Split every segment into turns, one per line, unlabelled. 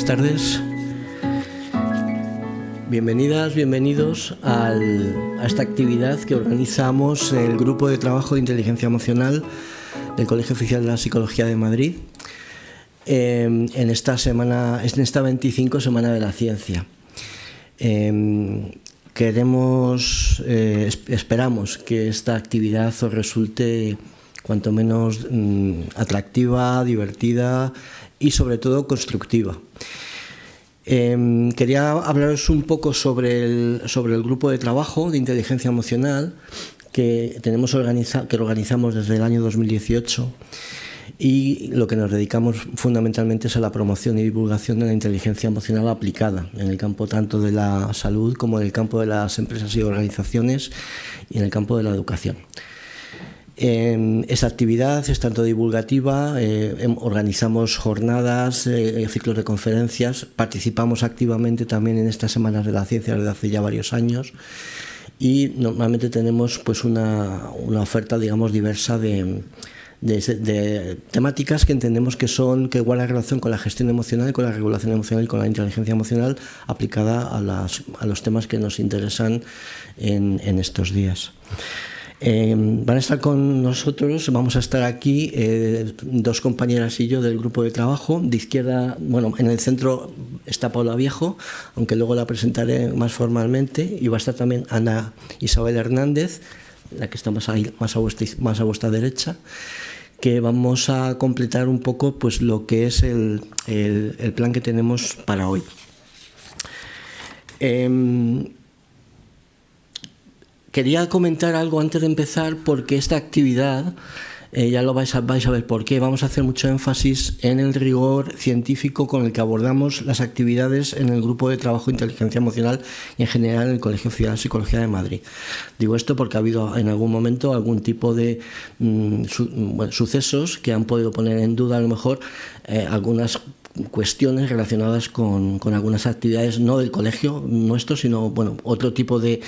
buenas tardes. Bienvenidas, bienvenidos a esta actividad que organizamos el Grupo de Trabajo de Inteligencia Emocional del Colegio Oficial de la Psicología de Madrid en esta 25 Semana de la Ciencia. Esperamos que esta actividad os resulte cuanto menos atractiva, divertida y sobre todo constructiva. Quería hablaros un poco sobre el grupo de trabajo de inteligencia emocional que organizamos desde el año 2018, y lo que nos dedicamos fundamentalmente es a la promoción y divulgación de la inteligencia emocional aplicada en el campo tanto de la salud como en el campo de las empresas y organizaciones y en el campo de la educación. Esta actividad es tanto divulgativa, organizamos jornadas, ciclos de conferencias, participamos activamente también en estas Semanas de la Ciencia desde hace ya varios años, y normalmente tenemos pues una oferta, digamos, diversa de temáticas que entendemos que guardan relación con la gestión emocional, con la regulación emocional y con la inteligencia emocional aplicada a los temas que nos interesan en estos días. Van a estar con nosotros, vamos a estar aquí dos compañeras y yo del grupo de trabajo. De izquierda, en el centro está Paula Viejo, aunque luego la presentaré más formalmente, y va a estar también Ana Isabel Hernández, la que está más a vuestra derecha, que vamos a completar un poco pues lo que es el plan que tenemos para hoy. Quería comentar algo antes de empezar, porque esta actividad, ya lo vais a ver por qué, vamos a hacer mucho énfasis en el rigor científico con el que abordamos las actividades en el Grupo de Trabajo de Inteligencia Emocional y en general en el Colegio Oficial de la Psicología de Madrid. Digo esto porque ha habido en algún momento algún tipo de sucesos que han podido poner en duda a lo mejor algunas cuestiones relacionadas con algunas actividades, no del colegio nuestro, sino otro tipo de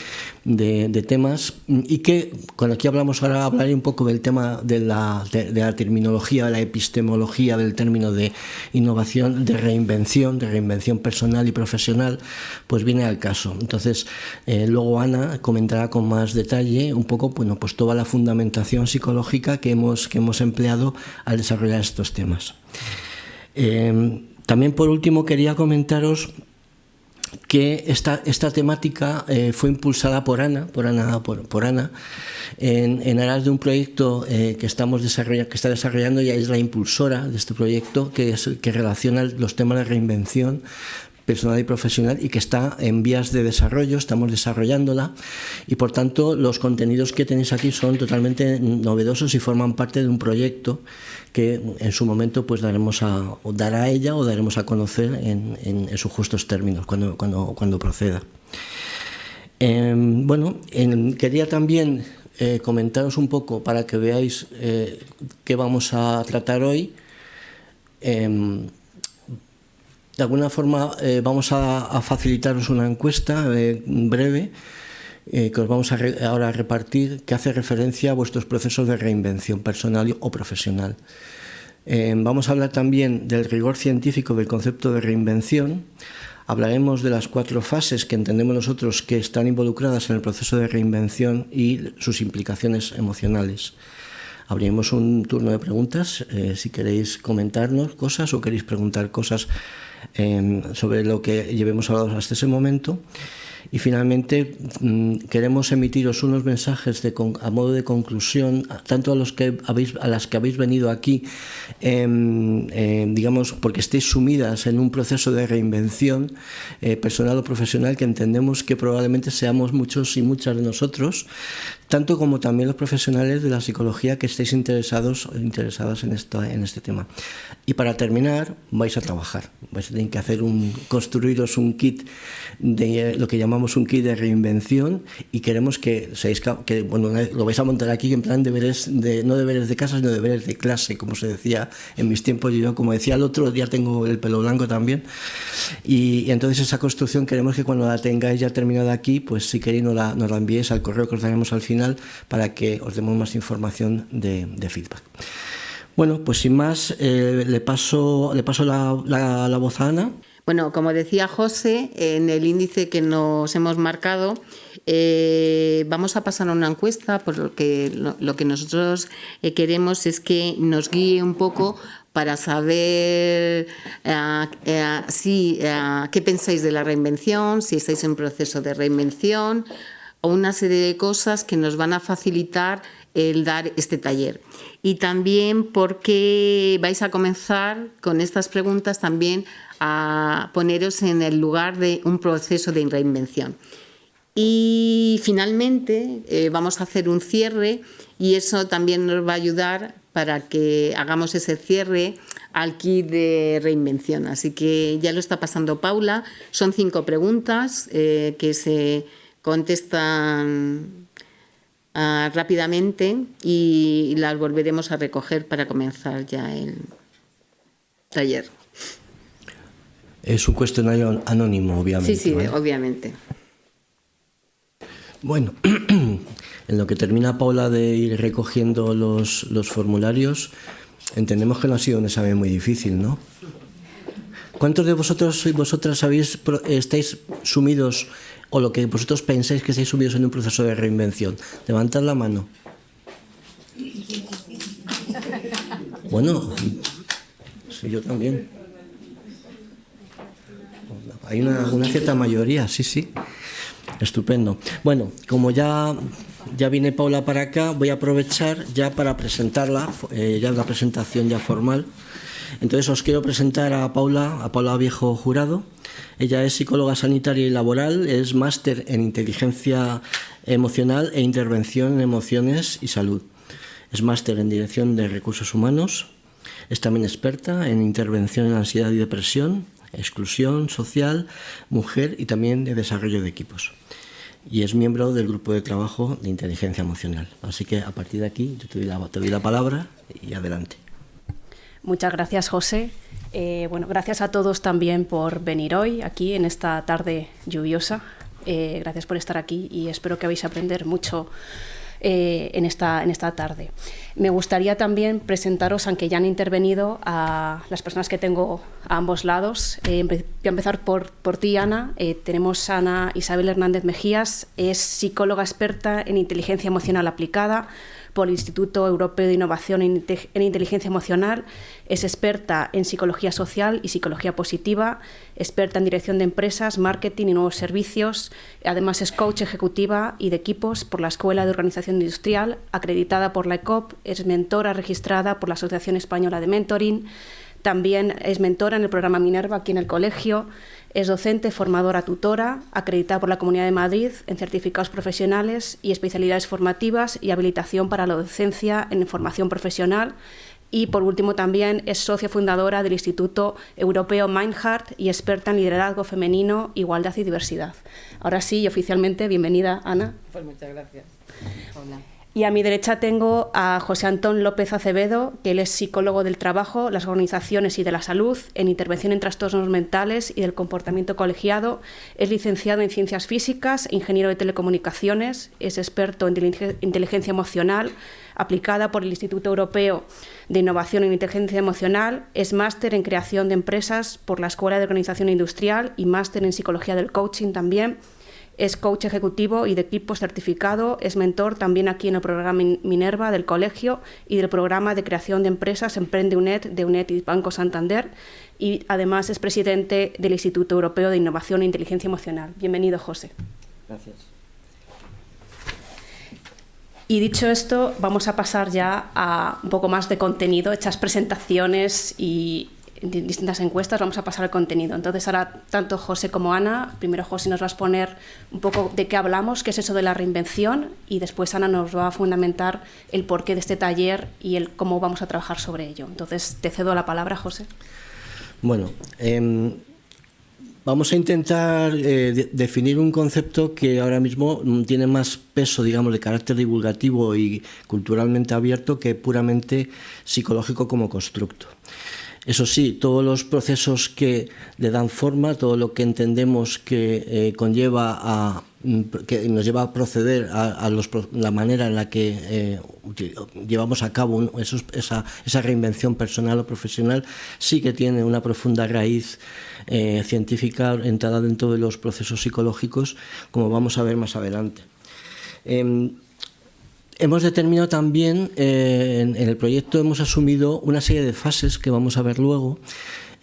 temas, y que cuando aquí hablaré un poco del tema de la terminología, de la epistemología del término de innovación, de reinvención personal y profesional, pues viene al caso. Entonces, luego Ana comentará con más detalle un poco pues toda la fundamentación psicológica que hemos empleado al desarrollar estos temas. También, por último, quería comentaros que esta temática fue impulsada por Ana en aras de un proyecto que está desarrollando. Ella es la impulsora de este proyecto que relaciona los temas de reinvención personal y profesional, y que está en vías de desarrollo. Estamos desarrollándola, y por tanto los contenidos que tenéis aquí son totalmente novedosos y forman parte de un proyecto que en su momento pues daremos a conocer en sus justos términos cuando proceda. Quería también comentaros un poco para que veáis qué vamos a tratar hoy. De alguna forma vamos a facilitaros una encuesta breve que os vamos ahora a repartir, que hace referencia a vuestros procesos de reinvención personal o profesional. Vamos a hablar también del rigor científico del concepto de reinvención. Hablaremos de las 4 fases que entendemos nosotros que están involucradas en el proceso de reinvención y sus implicaciones emocionales. Abriremos un turno de preguntas, si queréis comentarnos cosas o queréis preguntar cosas sobre lo que llevemos hablado hasta ese momento. Y finalmente queremos emitiros unos mensajes a modo de conclusión, tanto a las que habéis venido aquí, digamos, porque estéis sumidas en un proceso de reinvención personal o profesional, que entendemos que probablemente seamos muchos y muchas de nosotros, tanto como también los profesionales de la psicología que estéis interesadas en este tema. Y para terminar, vais a trabajar. Vais a tener que construiros un kit de lo que llamamos un kit de reinvención, y queremos que lo vais a montar aquí en plan no deberes de casa, sino deberes de clase, como se decía en mis tiempos. Yo, como decía el otro, ya tengo el pelo blanco también, y entonces esa construcción queremos que cuando la tengáis ya terminada aquí, pues si queréis nos la enviéis al correo que os daremos al final, para que os demos más información de feedback. Bueno, pues sin más, le paso la voz a Ana.
Bueno, como decía José, en el índice que nos hemos marcado, vamos a pasar a una encuesta, porque lo que nosotros queremos es que nos guíe un poco para saber qué pensáis de la reinvención, si estáis en proceso de reinvención, o una serie de cosas que nos van a facilitar el dar este taller. Y también porque vais a comenzar con estas preguntas también a poneros en el lugar de un proceso de reinvención. Y finalmente vamos a hacer un cierre, y eso también nos va a ayudar para que hagamos ese cierre al kit de reinvención. Así que ya lo está pasando Paula. Son 5 preguntas que se contestan rápidamente y las volveremos a recoger para comenzar ya el taller.
Es un cuestionario anónimo, obviamente.
Sí,
¿vale?
Obviamente.
Bueno, en lo que termina Paula de ir recogiendo los formularios, entendemos que no ha sido un examen muy difícil, ¿no? ¿Cuántos de vosotros y vosotras estáis sumidos, o lo que vosotros pensáis que estáis sumidos en un proceso de reinvención? Levantad la mano. Bueno, sí, yo también. Hay una cierta mayoría, sí. Estupendo. Bueno, como ya viene Paula para acá, voy a aprovechar ya para presentarla, ya una presentación ya formal. Entonces os quiero presentar a Paula Viejo Jurado. Ella es psicóloga sanitaria y laboral, es máster en inteligencia emocional e intervención en emociones y salud. Es máster en dirección de recursos humanos. Es también experta en intervención en ansiedad y depresión, exclusión social, mujer y también de desarrollo de equipos. Y es miembro del grupo de trabajo de inteligencia emocional. Así que a partir de aquí yo te doy la palabra y adelante.
Muchas gracias, José. Bueno, gracias a todos también por venir hoy aquí en esta tarde lluviosa. Gracias por estar aquí y espero que vais a aprender mucho en esta tarde. Me gustaría también presentaros, aunque ya han intervenido, a las personas que tengo a ambos lados. Voy a empezar por ti, Ana. Tenemos a Ana Isabel Hernández Mejías, es psicóloga experta en inteligencia emocional aplicada por el Instituto Europeo de Innovación en Inteligencia Emocional, es experta en psicología social y psicología positiva, experta en dirección de empresas, marketing y nuevos servicios, además es coach ejecutiva y de equipos por la Escuela de Organización Industrial, acreditada por la ECOP, es mentora registrada por la Asociación Española de Mentoring, también es mentora en el programa Minerva aquí en el colegio, es docente, formadora, tutora, acreditada por la Comunidad de Madrid en certificados profesionales y especialidades formativas y habilitación para la docencia en formación profesional. Y, por último, también es socia fundadora del Instituto Europeo Mindheart y experta en liderazgo femenino, igualdad y diversidad. Ahora sí, y oficialmente, bienvenida, Ana.
Pues muchas gracias. Hola.
Y a mi derecha tengo a José Antón López Acevedo, que él es psicólogo del trabajo, las organizaciones y de la salud, en intervención en trastornos mentales y del comportamiento colegiado. Es licenciado en Ciencias Físicas, ingeniero de telecomunicaciones, es experto en inteligencia emocional aplicada por el Instituto Europeo de Innovación en Inteligencia Emocional, es máster en creación de empresas por la Escuela de Organización Industrial y máster en psicología del coaching también. Es coach ejecutivo y de equipos certificado, es mentor también aquí en el programa Minerva del colegio y del programa de creación de empresas Emprende UNED de UNED y Banco Santander, y además es presidente del Instituto Europeo de Innovación e Inteligencia Emocional. Bienvenido, José.
Gracias.
Y dicho esto, vamos a pasar ya a un poco más de contenido, hechas presentaciones y distintas encuestas, vamos a pasar al contenido. Entonces ahora tanto José como Ana, primero José nos va a exponer un poco de qué hablamos, qué es eso de la reinvención, y después Ana nos va a fundamentar el porqué de este taller y el cómo vamos a trabajar sobre ello. Entonces te cedo la palabra, José.
Bueno, vamos a intentar definir un concepto que ahora mismo tiene más peso, digamos, de carácter divulgativo y culturalmente abierto que puramente psicológico como constructo. Eso sí, todos los procesos que le dan forma, todo lo que entendemos que que nos lleva a proceder a la manera en la que llevamos a cabo esa reinvención personal o profesional, sí que tiene una profunda raíz científica entrada dentro de los procesos psicológicos, como vamos a ver más adelante. Hemos determinado también, en el proyecto hemos asumido una serie de fases que vamos a ver luego,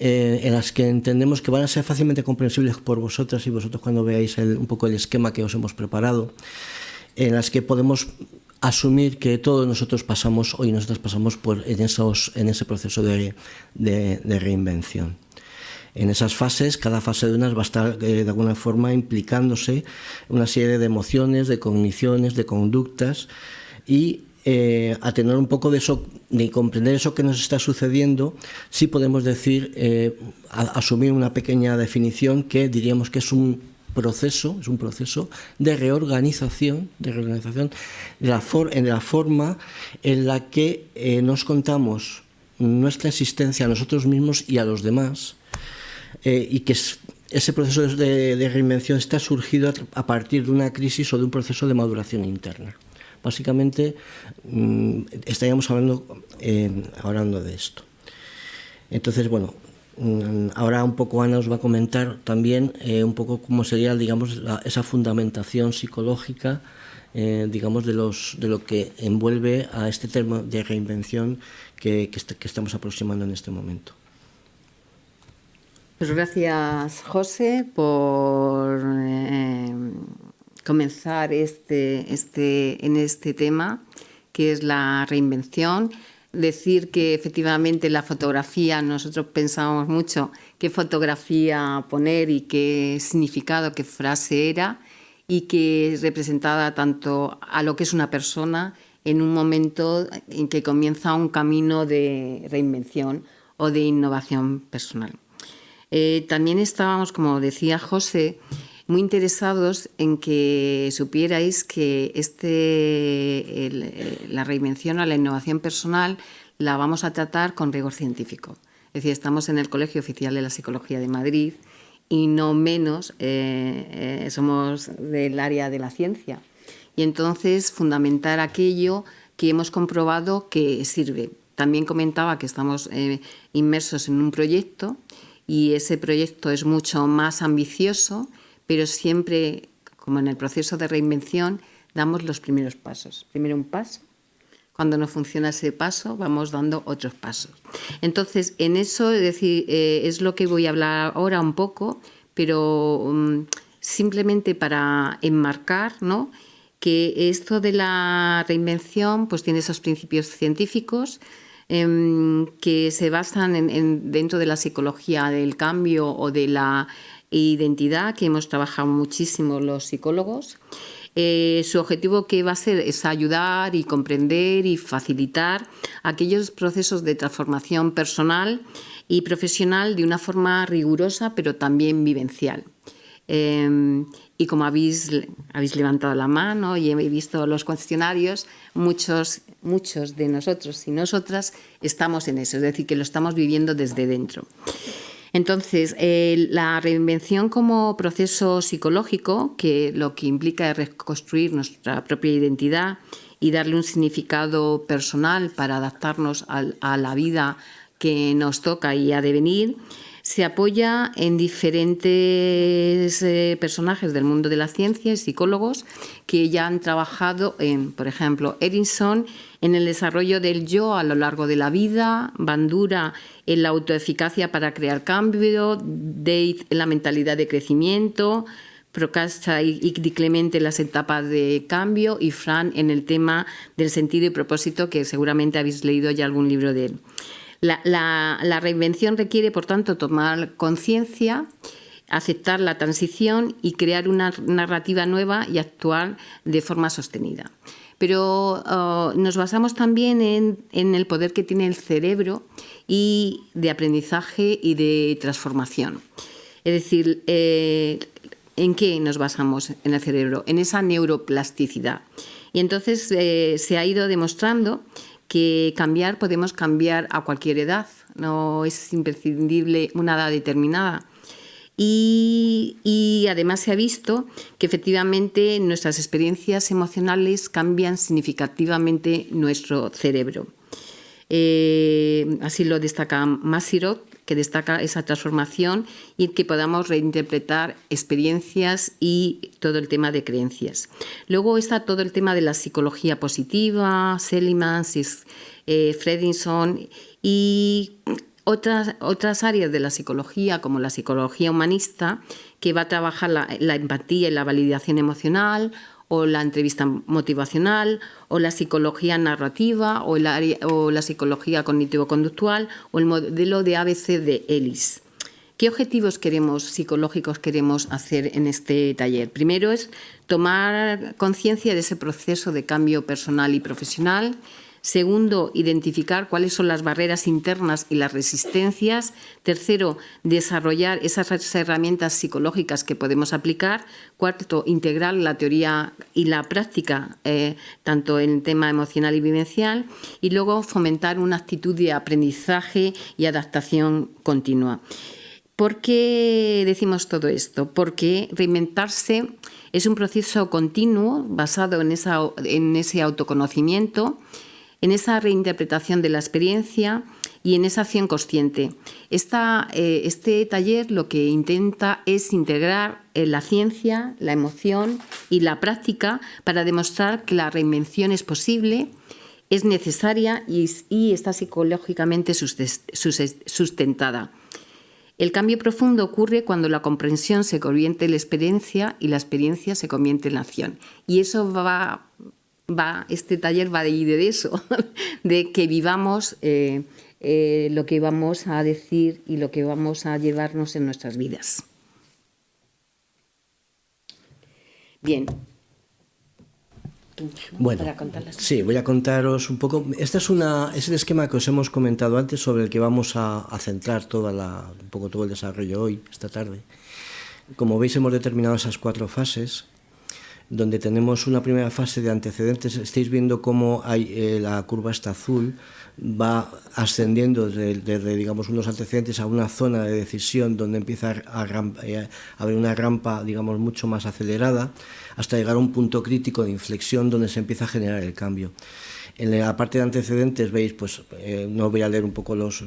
en las que entendemos que van a ser fácilmente comprensibles por vosotras y vosotros cuando veáis un poco el esquema que os hemos preparado, en las que podemos asumir que todos nosotros pasamos, o nosotras pasamos en ese proceso de reinvención. En esas fases, cada fase de unas va a estar de alguna forma implicándose una serie de emociones, de cogniciones, de conductas, y a tener un poco de eso, de comprender eso que nos está sucediendo, sí podemos decir, asumir una pequeña definición que diríamos que es un proceso de reorganización en la forma en la que nos contamos nuestra existencia a nosotros mismos y a los demás, y que ese proceso de reinvención está surgido a partir de una crisis o de un proceso de maduración interna. Básicamente estaríamos hablando de esto. Entonces, bueno, ahora un poco Ana os va a comentar también un poco cómo sería, digamos, esa fundamentación psicológica, digamos, de lo que envuelve a este tema de reinvención que estamos aproximando en este momento.
Pues gracias, José, por comenzar en este tema, que es la reinvención. Decir que efectivamente la fotografía, nosotros pensábamos mucho qué fotografía poner y qué significado, qué frase era, y que representaba tanto a lo que es una persona en un momento en que comienza un camino de reinvención o de innovación personal. También estábamos, como decía José, muy interesados en que supierais que la reinvención o la innovación personal la vamos a tratar con rigor científico. Es decir, estamos en el Colegio Oficial de la Psicología de Madrid y no menos somos del área de la ciencia. Y entonces fundamentar aquello que hemos comprobado que sirve. También comentaba que estamos inmersos en un proyecto y ese proyecto es mucho más ambicioso, pero siempre, como en el proceso de reinvención, damos los primeros pasos. Primero un paso, cuando no funciona ese paso, vamos dando otros pasos. Entonces, en eso, es decir, es lo que voy a hablar ahora un poco, pero simplemente para enmarcar, ¿no?, que esto de la reinvención pues tiene esos principios científicos que se basan dentro de la psicología del cambio o de la identidad, que hemos trabajado muchísimo los psicólogos. Su objetivo que va a ser es ayudar y comprender y facilitar aquellos procesos de transformación personal y profesional de una forma rigurosa pero también vivencial. Y como habéis levantado la mano y he visto los cuestionarios, muchos de nosotros y nosotras estamos en eso, es decir, que lo estamos viviendo desde dentro. Entonces, la reinvención como proceso psicológico, que lo que implica es reconstruir nuestra propia identidad y darle un significado personal para adaptarnos a la vida que nos toca y ha de venir, se apoya en diferentes personajes del mundo de la ciencia y psicólogos que ya han trabajado por ejemplo, Erickson en el desarrollo del yo a lo largo de la vida, Bandura en la autoeficacia para crear cambio, Dave en la mentalidad de crecimiento, Procasta y Di Clemente en las etapas de cambio y Fran en el tema del sentido y propósito, que seguramente habéis leído ya algún libro de él. La reinvención requiere, por tanto, tomar conciencia, aceptar la transición y crear una narrativa nueva y actuar de forma sostenida. Pero nos basamos también en el poder que tiene el cerebro y de aprendizaje y de transformación. Es decir, ¿en qué nos basamos en el cerebro? En esa neuroplasticidad. Y entonces se ha ido demostrando que podemos cambiar a cualquier edad. no es imprescindible una edad determinada. Y además se ha visto que efectivamente nuestras experiencias emocionales cambian significativamente nuestro cerebro. Así lo destaca Masirov, que destaca esa transformación y que podamos reinterpretar experiencias y todo el tema de creencias. Luego está todo el tema de la psicología positiva, Seligman, Fredrickson y otras áreas de la psicología, como la psicología humanista, que va a trabajar la empatía y la validación emocional, o la entrevista motivacional, o la psicología narrativa, o la psicología cognitivo-conductual, o el modelo de ABC de Ellis. ¿Qué objetivos psicológicos queremos hacer en este taller? Primero es tomar conciencia de ese proceso de cambio personal y profesional. Segundo, identificar cuáles son las barreras internas y las resistencias. Tercero, desarrollar esas herramientas psicológicas que podemos aplicar. Cuarto, integrar la teoría y la práctica, tanto en el tema emocional y vivencial. Y luego, fomentar una actitud de aprendizaje y adaptación continua. ¿Por qué decimos todo esto? Porque reinventarse es un proceso continuo basado en ese autoconocimiento, en esa reinterpretación de la experiencia y en esa acción consciente. Este taller lo que intenta es integrar la ciencia, la emoción y la práctica para demostrar que la reinvención es posible, es necesaria y está psicológicamente sustentada. El cambio profundo ocurre cuando la comprensión se convierte en la experiencia y la experiencia se convierte en la acción. Y eso este taller va de eso, de que vivamos lo que vamos a decir y lo que vamos a llevarnos en nuestras vidas. Bien.
Bueno, sí, voy a contaros un poco. Este es el esquema que os hemos comentado antes, sobre el que vamos a centrar todo el desarrollo hoy, esta tarde. Como veis, hemos determinado esas 4 fases, donde tenemos una primera fase de antecedentes. Estáis viendo cómo la curva esta azul va ascendiendo desde digamos, unos antecedentes a una zona de decisión donde empieza a haber una rampa, digamos, mucho más acelerada, hasta llegar a un punto crítico de inflexión donde se empieza a generar el cambio. En la parte de antecedentes veis, pues no voy a leer un poco los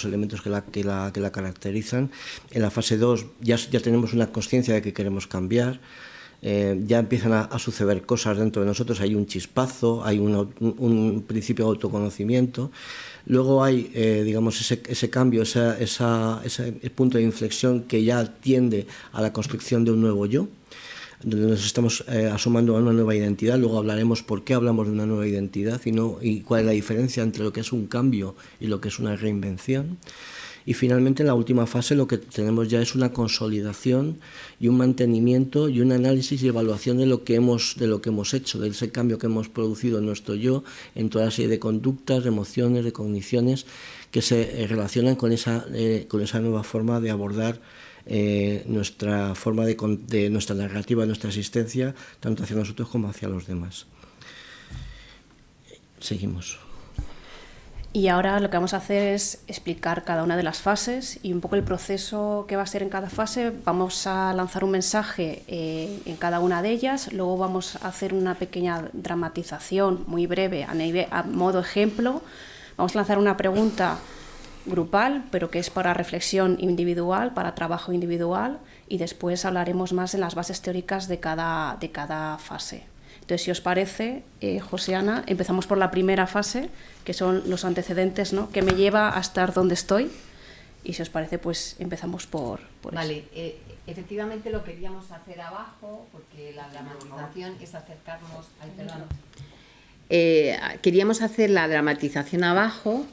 elementos que la caracterizan. En la fase 2 ya tenemos una consciencia de que queremos cambiar. Ya empiezan a suceder cosas dentro de nosotros, hay un chispazo, hay un principio de autoconocimiento. Luego hay, digamos, ese cambio, ese punto de inflexión que ya tiende a la construcción de un nuevo yo, donde nos estamos asomando a una nueva identidad. Luego hablaremos por qué hablamos de una nueva identidad y cuál es la diferencia entre lo que es un cambio y lo que es una reinvención. Y finalmente, en la última fase, lo que tenemos ya es una consolidación y un mantenimiento y un análisis y evaluación de lo que hemos hecho, de ese cambio que hemos producido en nuestro yo, en toda la serie de conductas, de emociones, de cogniciones que se relacionan con esa nueva forma de abordar nuestra forma de nuestra narrativa, nuestra existencia, tanto hacia nosotros como hacia los demás. Seguimos.
Y ahora lo que vamos a hacer es explicar cada una de las fases y un poco el proceso que va a ser en cada fase. Vamos a lanzar un mensaje en cada una de ellas, luego vamos a hacer una pequeña dramatización muy breve a modo ejemplo. Vamos a lanzar una pregunta grupal, pero que es para reflexión individual, para trabajo individual, y después hablaremos más de las bases teóricas de cada fase. Entonces, si os parece, José Ana, empezamos por la primera fase, que son los antecedentes, ¿no?, que me lleva a estar donde estoy. Y si os parece, pues empezamos por
vale, eso. Efectivamente lo queríamos hacer abajo, porque la dramatización es acercarnos... Ay, perdón. Queríamos hacer la dramatización abajo,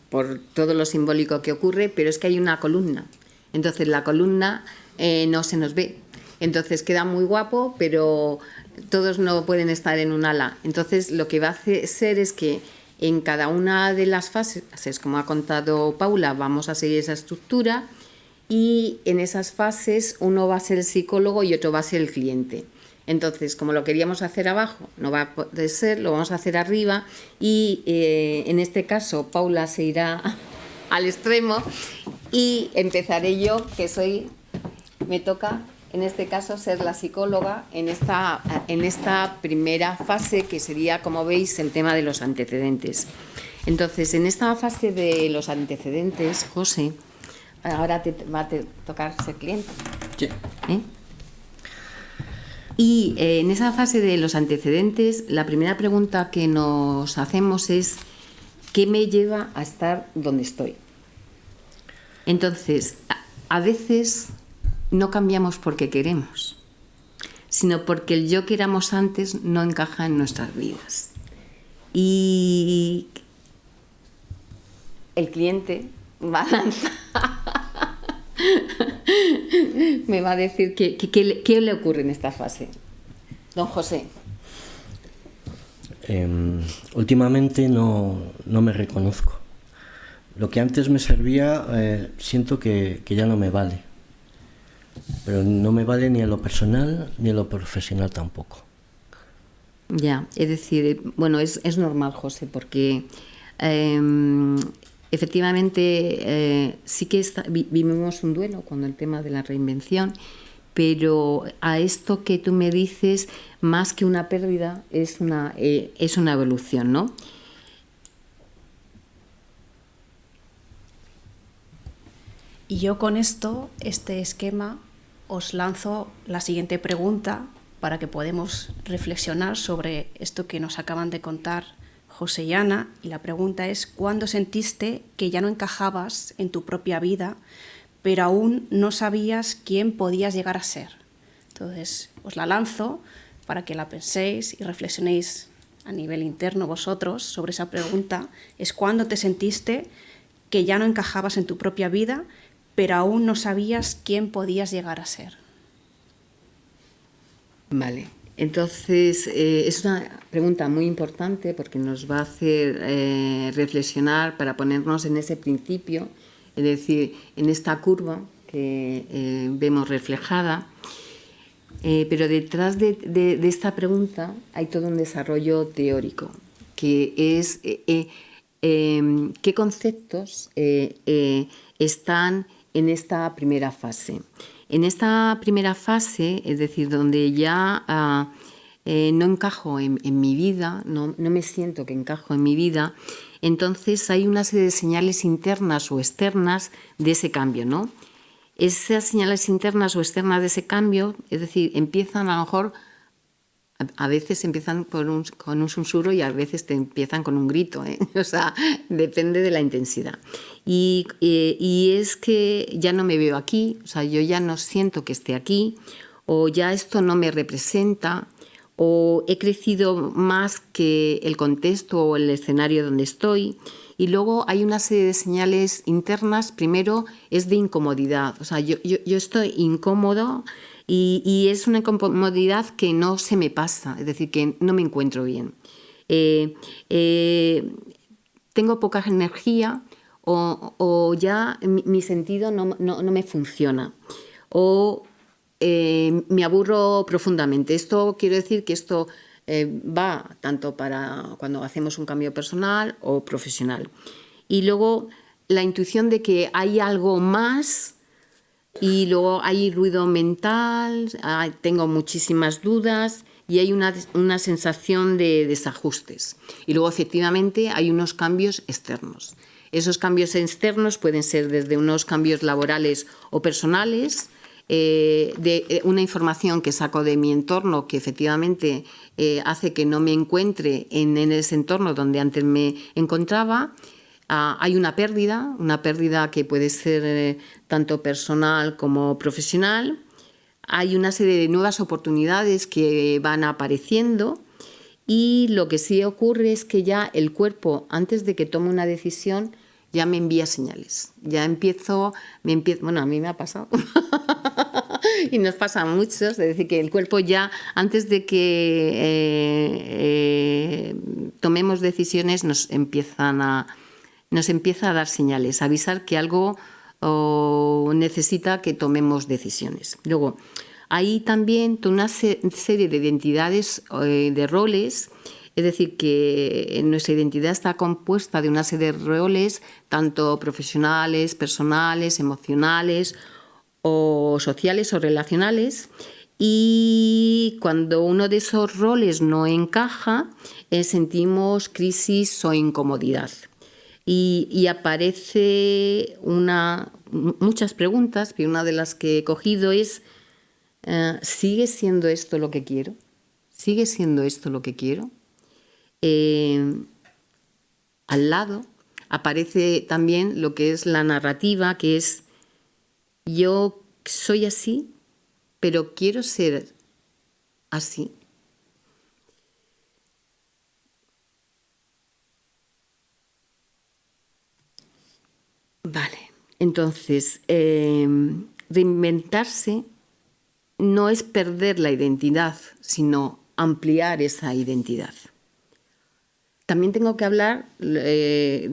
por todo lo simbólico que ocurre, pero es que hay una columna. Entonces, la columna no se nos ve. Entonces, queda muy guapo, pero... todos no pueden estar en un ala. Entonces, lo que va a ser es que en cada una de las fases, como ha contado Paula, vamos a seguir esa estructura, y en esas fases uno va a ser el psicólogo y otro va a ser el cliente. Entonces, como lo queríamos hacer abajo, no va a poder ser, lo vamos a hacer arriba, y en este caso Paula se irá al extremo, y empezaré yo, que me toca en este caso ser la psicóloga en esta primera fase, que sería, como veis, el tema de los antecedentes. Entonces, en esta fase de los antecedentes, José, ahora te va a tocar ser cliente.
Sí.
Y en esa fase de los antecedentes, la primera pregunta que nos hacemos es: ¿qué me lleva a estar donde estoy? Entonces, a veces no cambiamos porque queremos, sino porque el yo que éramos antes no encaja en nuestras vidas. Y el cliente va a lanzar, me va a decir qué le ocurre en esta fase. Don José.
Últimamente no me reconozco. Lo que antes me servía, siento que ya no me vale. Pero no me vale ni en lo personal ni en lo profesional tampoco.
Ya, es decir, bueno, es normal, José, porque efectivamente sí que vivimos un duelo con el tema de la reinvención, pero a esto que tú me dices, más que una pérdida, es una evolución, ¿no?
Y yo con este esquema, os lanzo la siguiente pregunta para que podamos reflexionar sobre esto que nos acaban de contar José y Ana. Y la pregunta es: ¿cuándo sentiste que ya no encajabas en tu propia vida, pero aún no sabías quién podías llegar a ser? Entonces, os la lanzo para que la penséis y reflexionéis a nivel interno vosotros sobre esa pregunta. Es: ¿cuándo te sentiste que ya no encajabas en tu propia vida, pero aún no sabías quién podías llegar a ser?
Vale, entonces es una pregunta muy importante porque nos va a hacer reflexionar para ponernos en ese principio, es decir, en esta curva que vemos reflejada. Pero detrás de esta pregunta hay todo un desarrollo teórico, que es qué conceptos están en esta primera fase. En esta primera fase, es decir, donde ya no encajo en mi vida, no me siento que encajo en mi vida, entonces hay una serie de señales internas o externas de ese cambio, ¿no? Esas señales internas o externas de ese cambio, es decir, empiezan a lo mejor, a veces empiezan con un susurro y a veces te empiezan con un grito, ¿eh? O sea, depende de la intensidad. Y es que ya no me veo aquí, o sea, yo ya no siento que esté aquí, o ya esto no me representa, o he crecido más que el contexto o el escenario donde estoy. Y luego hay una serie de señales internas. Primero es de incomodidad, o sea, yo estoy incómodo y es una incomodidad que no se me pasa, es decir, que no me encuentro bien. Tengo poca energía o ya mi sentido no me funciona, o me aburro profundamente. Esto quiero decir que esto va tanto para cuando hacemos un cambio personal o profesional. Y luego la intuición de que hay algo más, y luego hay ruido mental, tengo muchísimas dudas y hay una sensación de desajustes. Y luego efectivamente hay unos cambios externos. Esos cambios externos pueden ser desde unos cambios laborales o personales, de una información que saco de mi entorno que efectivamente hace que no me encuentre en ese entorno donde antes me encontraba. Hay una pérdida que puede ser tanto personal como profesional. Hay una serie de nuevas oportunidades que van apareciendo, y lo que sí ocurre es que ya el cuerpo, antes de que tome una decisión, ya me envía señales. Bueno, a mí me ha pasado y nos pasa a muchos, es decir, que el cuerpo ya, antes de que tomemos decisiones, nos empieza a dar señales, a avisar que algo necesita que tomemos decisiones. Luego, hay también una serie de identidades, de roles, Es decir, que nuestra identidad está compuesta de una serie de roles, tanto profesionales, personales, emocionales o sociales o relacionales, y cuando uno de esos roles no encaja, sentimos crisis o incomodidad. Y aparece muchas preguntas, pero una de las que he cogido es, ¿sigue siendo esto lo que quiero? ¿Sigue siendo esto lo que quiero? Al lado aparece también lo que es la narrativa, que es yo soy así, pero quiero ser así. Vale, entonces reinventarse no es perder la identidad, sino ampliar esa identidad. También tengo que hablar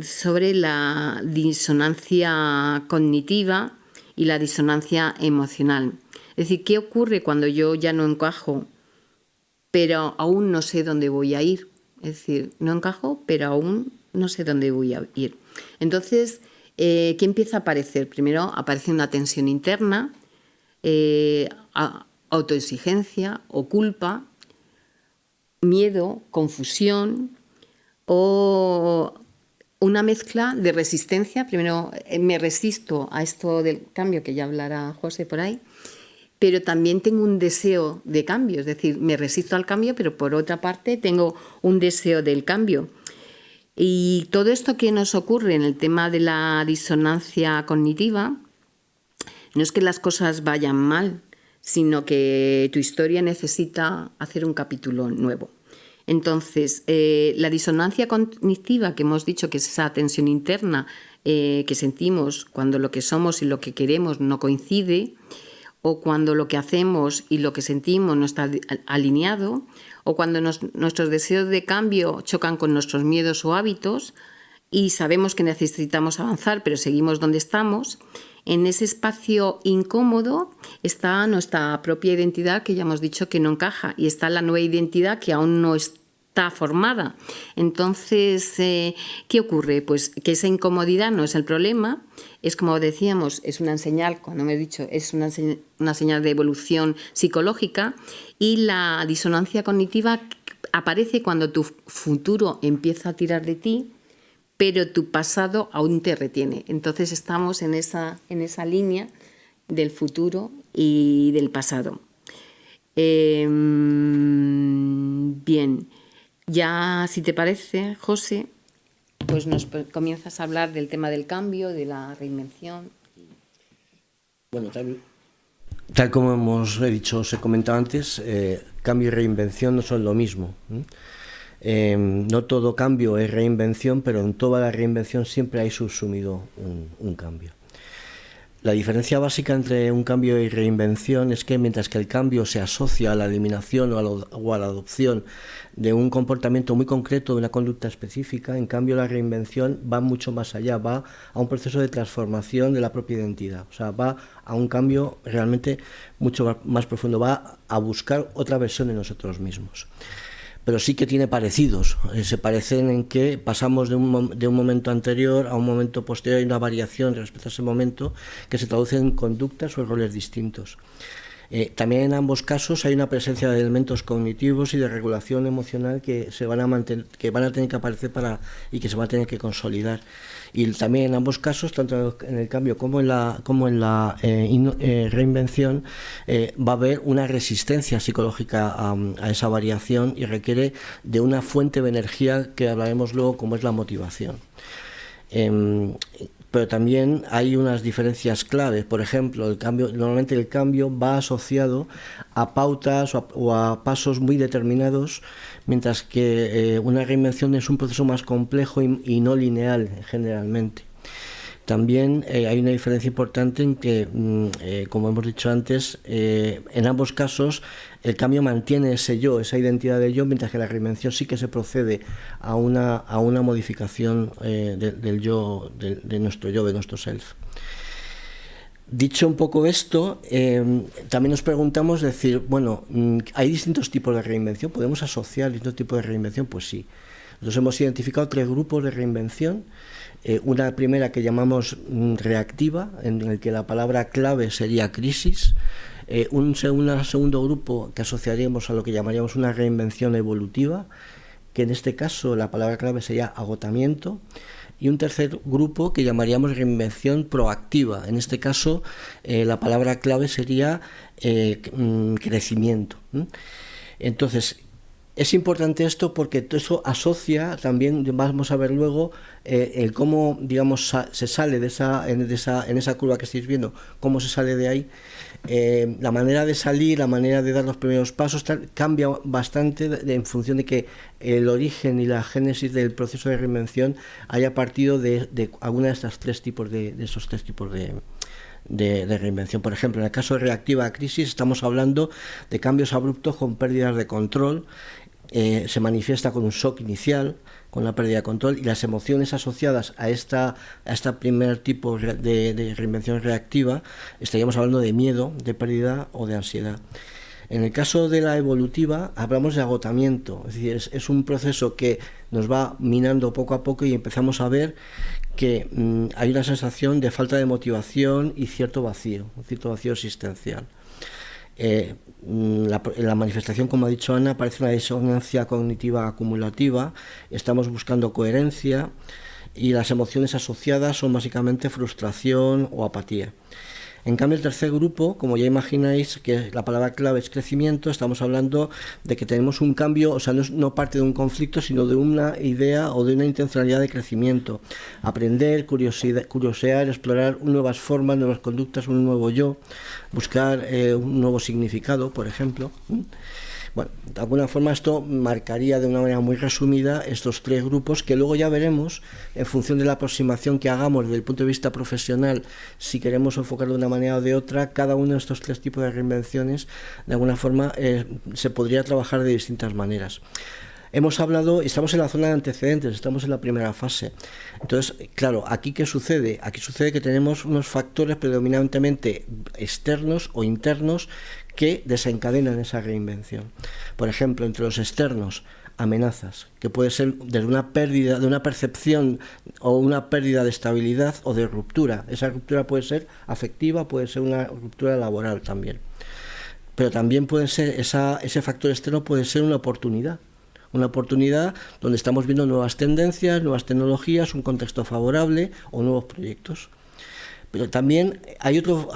sobre la disonancia cognitiva y la disonancia emocional. Es decir, ¿qué ocurre cuando yo ya no encajo, pero aún no sé dónde voy a ir? Es decir, no encajo, pero aún no sé dónde voy a ir. Entonces, ¿qué empieza a aparecer? Primero aparece una tensión interna, autoexigencia o culpa, miedo, confusión, o una mezcla de resistencia. Primero me resisto a esto del cambio, que ya hablará José por ahí, pero también tengo un deseo de cambio, es decir, me resisto al cambio, pero por otra parte tengo un deseo del cambio. Y todo esto que nos ocurre en el tema de la disonancia cognitiva no es que las cosas vayan mal, sino que tu historia necesita hacer un capítulo nuevo. Entonces, la disonancia cognitiva, que hemos dicho que es esa tensión interna que sentimos cuando lo que somos y lo que queremos no coincide, o cuando lo que hacemos y lo que sentimos no está alineado, o cuando nuestros deseos de cambio chocan con nuestros miedos o hábitos y sabemos que necesitamos avanzar, pero seguimos donde estamos. En ese espacio incómodo está nuestra propia identidad, que ya hemos dicho que no encaja, y está la nueva identidad que aún no está formada. Entonces, ¿qué ocurre? Pues que esa incomodidad no es el problema, es, como decíamos, es una señal, cuando me he dicho, es una señal de evolución psicológica, y la disonancia cognitiva aparece cuando tu futuro empieza a tirar de ti, pero tu pasado aún te retiene. Entonces estamos en esa línea del futuro y del pasado. Bien, ya si te parece, José, pues nos comienzas a hablar del tema del cambio, de la reinvención.
Bueno, tal como he dicho, os he comentado antes, cambio y reinvención no son lo mismo. No todo cambio es reinvención, pero en toda la reinvención siempre hay subsumido un cambio. La diferencia básica entre un cambio y reinvención es que mientras que el cambio se asocia a la eliminación o a la adopción de un comportamiento muy concreto, de una conducta específica, en cambio la reinvención va mucho más allá, va a un proceso de transformación de la propia identidad, o sea, va a un cambio realmente mucho más profundo, va a buscar otra versión de nosotros mismos. Pero sí que tiene parecidos, se parecen en que pasamos de un momento anterior a un momento posterior, hay una variación respecto a ese momento que se traduce en conductas o roles distintos. También en ambos casos hay una presencia de elementos cognitivos y de regulación emocional que van a tener que aparecer y que se van a tener que consolidar. Y también en ambos casos, tanto en el cambio como en la reinvención, va a haber una resistencia psicológica a esa variación y requiere de una fuente de energía que hablaremos luego, como es la motivación. Pero también hay unas diferencias claves. Por ejemplo, normalmente el cambio va asociado a pautas o a pasos muy determinados, mientras que una reinvención es un proceso más complejo y no lineal generalmente. También hay una diferencia importante en que, como hemos dicho antes, en ambos casos el cambio mantiene ese yo, esa identidad del yo, mientras que la reinvención sí que se procede a una modificación del yo, de nuestro self. Dicho un poco esto, también nos preguntamos, decir, bueno, ¿hay distintos tipos de reinvención? ¿Podemos asociar distintos tipos de reinvención? Pues sí. Nosotros hemos identificado 3 grupos de reinvención. Una primera que llamamos reactiva, en el que la palabra clave sería crisis. Un segundo grupo que asociaríamos a lo que llamaríamos una reinvención evolutiva, que en este caso la palabra clave sería agotamiento. Y un tercer grupo que llamaríamos reinvención proactiva. En este caso, la palabra clave sería crecimiento. Entonces, es importante esto porque eso asocia también, vamos a ver luego, el cómo, digamos, se sale en esa curva que estáis viendo, cómo se sale de ahí. La manera de salir, la manera de dar los primeros pasos cambia bastante en función de que el origen y la génesis del proceso de reinvención haya partido de alguna de esos tres tipos de reinvención. Por ejemplo, en el caso de reactiva a crisis estamos hablando de cambios abruptos con pérdidas de control. Se manifiesta con un shock inicial, con la pérdida de control, y las emociones asociadas a esta primer tipo de reinvención reactiva estaríamos hablando de miedo, de pérdida o de ansiedad. En el caso de la evolutiva hablamos de agotamiento, es decir, es un proceso que nos va minando poco a poco y empezamos a ver que hay una sensación de falta de motivación y cierto vacío existencial. La manifestación, como ha dicho Ana, parece una disonancia cognitiva acumulativa. Estamos buscando coherencia y las emociones asociadas son básicamente frustración o apatía. En cambio, el tercer grupo, como ya imagináis, que la palabra clave es crecimiento, estamos hablando de que tenemos un cambio, o sea, no parte de un conflicto, sino de una idea o de una intencionalidad de crecimiento. Aprender, curiosear, explorar nuevas formas, nuevas conductas, un nuevo yo, buscar un nuevo significado, por ejemplo. Bueno, de alguna forma esto marcaría de una manera muy resumida estos 3 grupos que luego ya veremos en función de la aproximación que hagamos desde el punto de vista profesional, si queremos enfocarlo de una manera o de otra. Cada uno de estos 3 tipos de reinvenciones de alguna forma se podría trabajar de distintas maneras. Hemos hablado, estamos en la zona de antecedentes, estamos en la primera fase. Entonces, claro, ¿aquí qué sucede? Aquí sucede que tenemos unos factores predominantemente externos o internos que desencadenan esa reinvención. Por ejemplo, entre los externos, amenazas, que puede ser desde una pérdida, de una percepción o una pérdida de estabilidad o de ruptura. Esa ruptura puede ser afectiva, puede ser una ruptura laboral también. Pero también puede ser, ese factor externo puede ser una oportunidad donde estamos viendo nuevas tendencias, nuevas tecnologías, un contexto favorable o nuevos proyectos. Pero también hay otro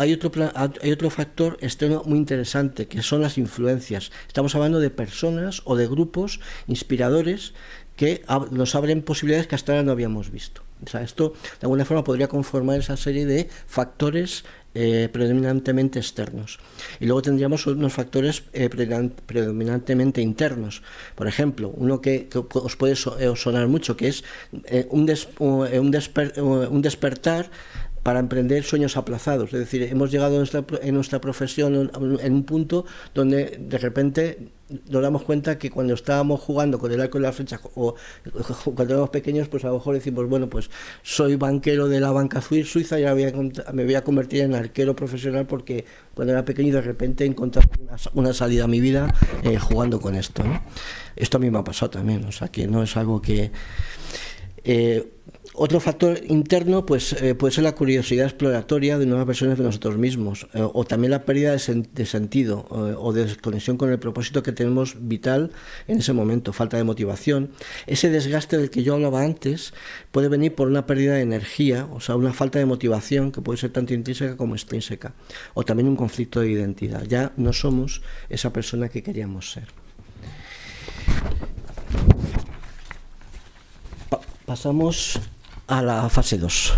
factor externo muy interesante, que son las influencias. Estamos hablando de personas o de grupos inspiradores que nos abren posibilidades que hasta ahora no habíamos visto. O sea, esto de alguna forma podría conformar esa serie de factores predominantemente externos. Y luego tendríamos unos factores predominantemente internos. Por ejemplo, uno que os puede sonar mucho, que es un despertar para emprender sueños aplazados. Es decir, hemos llegado en nuestra profesión en un punto donde de repente nos damos cuenta que cuando estábamos jugando con el arco y la flecha o cuando éramos pequeños, pues a lo mejor decimos, bueno, pues soy banquero de la banca suiza y ahora me voy a convertir en arquero profesional porque cuando era pequeño de repente encontré una salida a mi vida jugando con esto, ¿no? Esto a mí me ha pasado también, o sea que no es algo que... Otro factor interno pues puede ser la curiosidad exploratoria de nuevas versiones de nosotros mismos, o también la pérdida de sentido o de desconexión con el propósito que tenemos vital en ese momento, falta de motivación. Ese desgaste del que yo hablaba antes puede venir por una pérdida de energía, o sea, una falta de motivación que puede ser tanto intrínseca como extrínseca, o también un conflicto de identidad. Ya no somos esa persona que queríamos ser. Pasamos a la fase 2.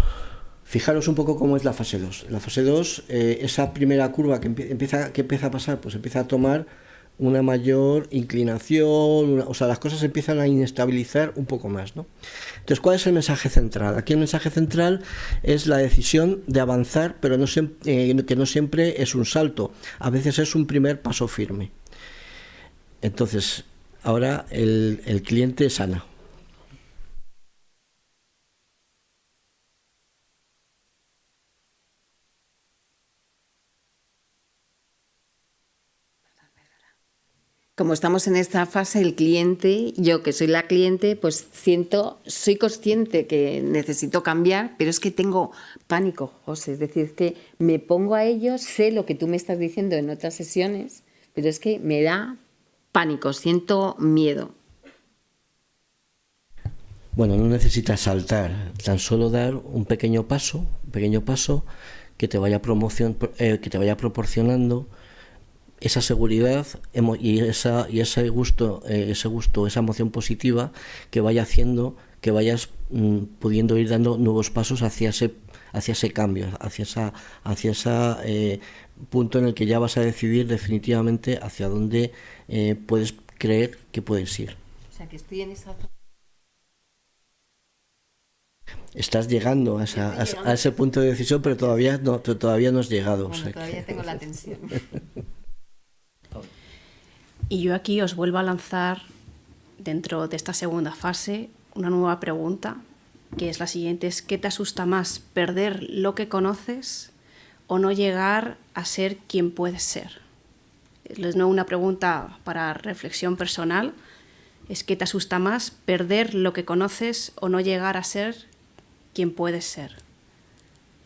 Fijaros un poco cómo es la fase 2. La fase 2, esa primera curva que empieza a pasar, pues empieza a tomar una mayor inclinación, o sea, las cosas empiezan a inestabilizar un poco más, ¿no? Entonces, ¿cuál es el mensaje central? Aquí el mensaje central es la decisión de avanzar, pero que no siempre es un salto, a veces es un primer paso firme. Entonces, ahora el cliente sana.
como estamos en esta fase, el cliente, yo que soy la cliente, pues soy consciente que necesito cambiar, pero es que tengo pánico, José. Es decir, que me pongo a ello, sé lo que tú me estás diciendo en otras sesiones, pero es que me da pánico, siento miedo.
Bueno, no necesitas saltar, tan solo dar un pequeño paso que te vaya proporcionando esa seguridad y ese gusto, esa emoción positiva que vaya haciendo que vayas pudiendo ir dando nuevos pasos hacia ese cambio, hacia ese punto en el que ya vas a decidir definitivamente hacia dónde puedes creer que puedes ir.
O sea, que estoy en esa zona.
Estás llegando a ese punto de decisión, pero todavía no has llegado.
Bueno, todavía tengo la tensión.
Y yo aquí os vuelvo a lanzar, dentro de esta segunda fase, una nueva pregunta, que es la siguiente: ¿qué te asusta más, perder lo que conoces o no llegar a ser quien puedes ser? Es no una pregunta para reflexión personal, es ¿qué te asusta más, perder lo que conoces o no llegar a ser quien puedes ser?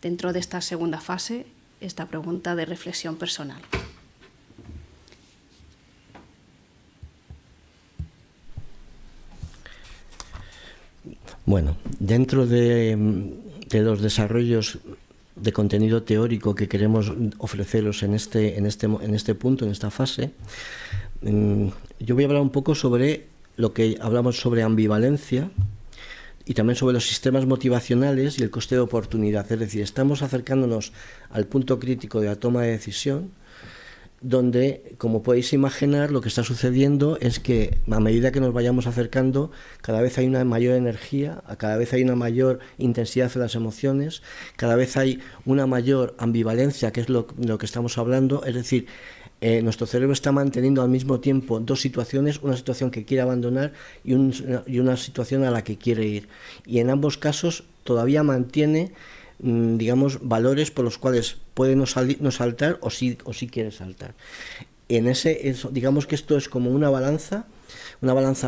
Dentro de esta segunda fase, esta pregunta de reflexión personal.
Bueno, dentro de los desarrollos de contenido teórico que queremos ofreceros en este punto, en esta fase, yo voy a hablar un poco sobre lo que hablamos sobre ambivalencia y también sobre los sistemas motivacionales y el coste de oportunidad. Es decir, estamos acercándonos al punto crítico de la toma de decisión, donde, como podéis imaginar, lo que está sucediendo es que a medida que nos vayamos acercando, cada vez hay una mayor energía, cada vez hay una mayor intensidad de las emociones, cada vez hay una mayor ambivalencia, que es lo que estamos hablando. Es decir, nuestro cerebro está manteniendo al mismo tiempo dos situaciones, una situación que quiere abandonar y una situación a la que quiere ir. Y en ambos casos todavía mantiene, digamos, valores por los cuales puede no saltar o sí quiere saltar. Digamos que esto es como una balanza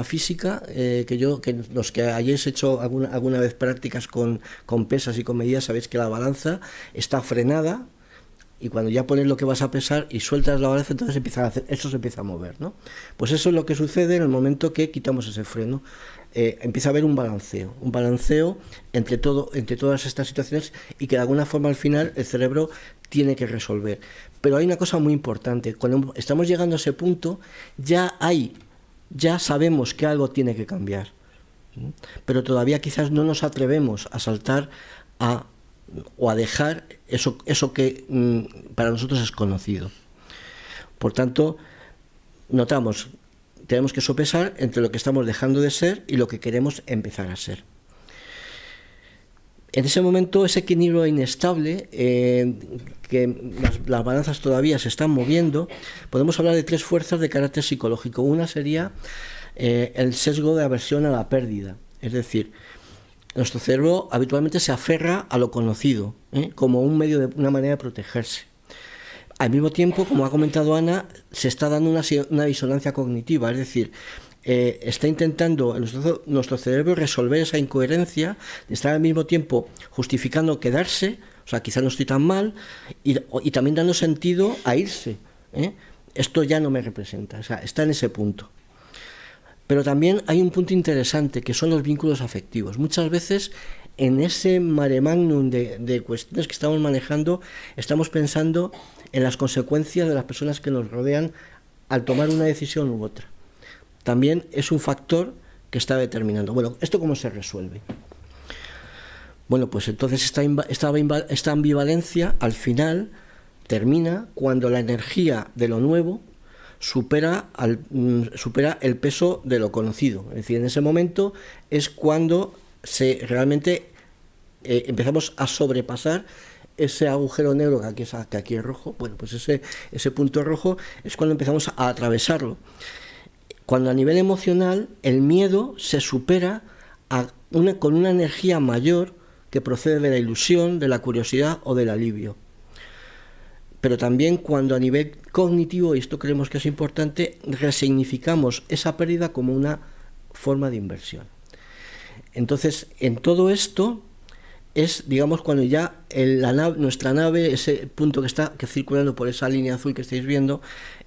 física, que los que hayáis hecho alguna vez prácticas con pesas y con medidas sabéis que la balanza está frenada, y cuando ya pones lo que vas a pesar y sueltas la balanza, entonces eso se empieza a mover, ¿no? Pues eso es lo que sucede en el momento que quitamos ese freno. Empieza a haber un balanceo entre todas estas situaciones, y que de alguna forma al final el cerebro tiene que resolver. Pero hay una cosa muy importante: cuando estamos llegando a ese punto, ya sabemos que algo tiene que cambiar, pero todavía quizás no nos atrevemos a saltar o a dejar eso que para nosotros es conocido. Por tanto, tenemos que sopesar entre lo que estamos dejando de ser y lo que queremos empezar a ser. En ese momento, ese equilibrio inestable, que las balanzas todavía se están moviendo, podemos hablar de tres fuerzas de carácter psicológico. Una sería el sesgo de aversión a la pérdida. Es decir, nuestro cerebro habitualmente se aferra a lo conocido, como una manera de protegerse. Al mismo tiempo, como ha comentado Ana, se está dando una disonancia cognitiva, es decir, está intentando nuestro cerebro resolver esa incoherencia de estar al mismo tiempo justificando quedarse, o sea, quizá no estoy tan mal, y también dando sentido a irse. Esto ya no me representa, o sea, está en ese punto. Pero también hay un punto interesante, que son los vínculos afectivos. Muchas veces en ese mare magnum de cuestiones que estamos manejando, estamos pensando en las consecuencias de las personas que nos rodean al tomar una decisión u otra. También es un factor que está determinando. Bueno, ¿esto cómo se resuelve? Bueno, pues entonces esta ambivalencia al final termina cuando la energía de lo nuevo supera el peso de lo conocido. Es decir, en ese momento es cuando realmente empezamos a sobrepasar ese agujero negro que aquí es rojo. Bueno, pues ese punto rojo es cuando empezamos a atravesarlo. Cuando a nivel emocional el miedo se supera con una energía mayor que procede de la ilusión, de la curiosidad o del alivio. pero también cuando a nivel cognitivo, y esto creemos que es importante, resignificamos esa pérdida como una forma de inversión. Entonces, en todo esto es, digamos, cuando ya nuestra nave, ese punto que está circulando por esa línea azul que estáis viendo,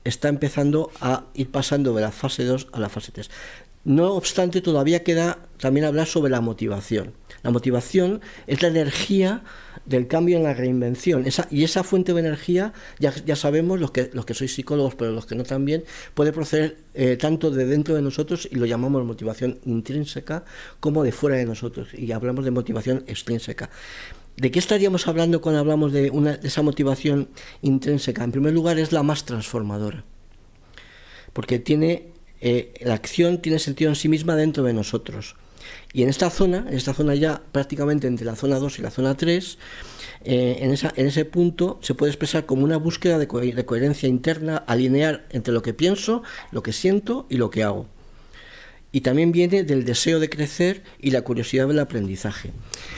está empezando a ir pasando de la fase 2 a la fase 3. No obstante, todavía queda también hablar sobre la motivación. La motivación es la energía del cambio en la reinvención. Y esa fuente de energía, ya sabemos, los que sois psicólogos, pero los que no también, puede proceder tanto de dentro de nosotros, y lo llamamos motivación intrínseca, como de fuera de nosotros, y hablamos de motivación extrínseca. ¿De qué estaríamos hablando cuando hablamos de esa motivación intrínseca? En primer lugar, es la más transformadora, porque la acción tiene sentido en sí misma dentro de nosotros. Y en esta zona ya prácticamente entre la zona 2 y la zona 3, en ese punto se puede expresar como una búsqueda de coherencia interna, alinear entre lo que pienso, lo que siento y lo que hago. Y también viene del deseo de crecer y la curiosidad del aprendizaje.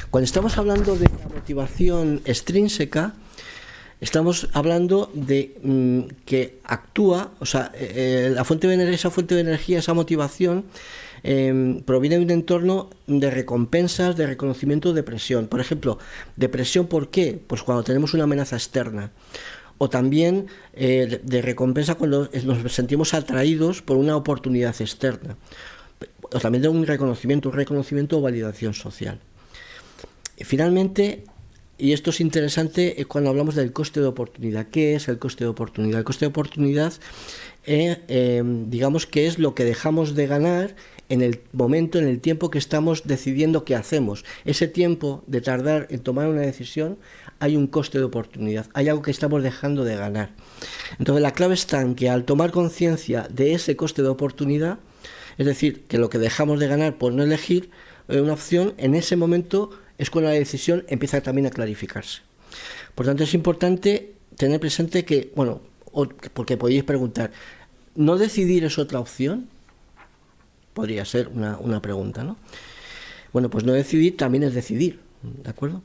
Cuando estamos hablando de la motivación extrínseca, estamos hablando de que actúa, o sea, esa fuente de energía, esa motivación, proviene de un entorno de recompensas, de reconocimiento, de presión. Por ejemplo, depresión, ¿por qué? Pues cuando tenemos una amenaza externa. O también de recompensa cuando nos sentimos atraídos por una oportunidad externa. O también de un reconocimiento o validación social. Y finalmente, y esto es interesante, cuando hablamos del coste de oportunidad. ¿Qué es el coste de oportunidad? El coste de oportunidad, digamos que es lo que dejamos de ganar en el momento, en el tiempo que estamos decidiendo qué hacemos. Ese tiempo de tardar en tomar una decisión, hay un coste de oportunidad, hay algo que estamos dejando de ganar. Entonces la clave está en que al tomar conciencia de ese coste de oportunidad, es decir, que lo que dejamos de ganar por no elegir una opción, en ese momento es cuando la decisión empieza también a clarificarse. Por tanto, es importante tener presente que, bueno, porque podéis preguntar, ¿no decidir es otra opción? Podría ser una pregunta, ¿no? Bueno, pues no decidir también es decidir, ¿de acuerdo?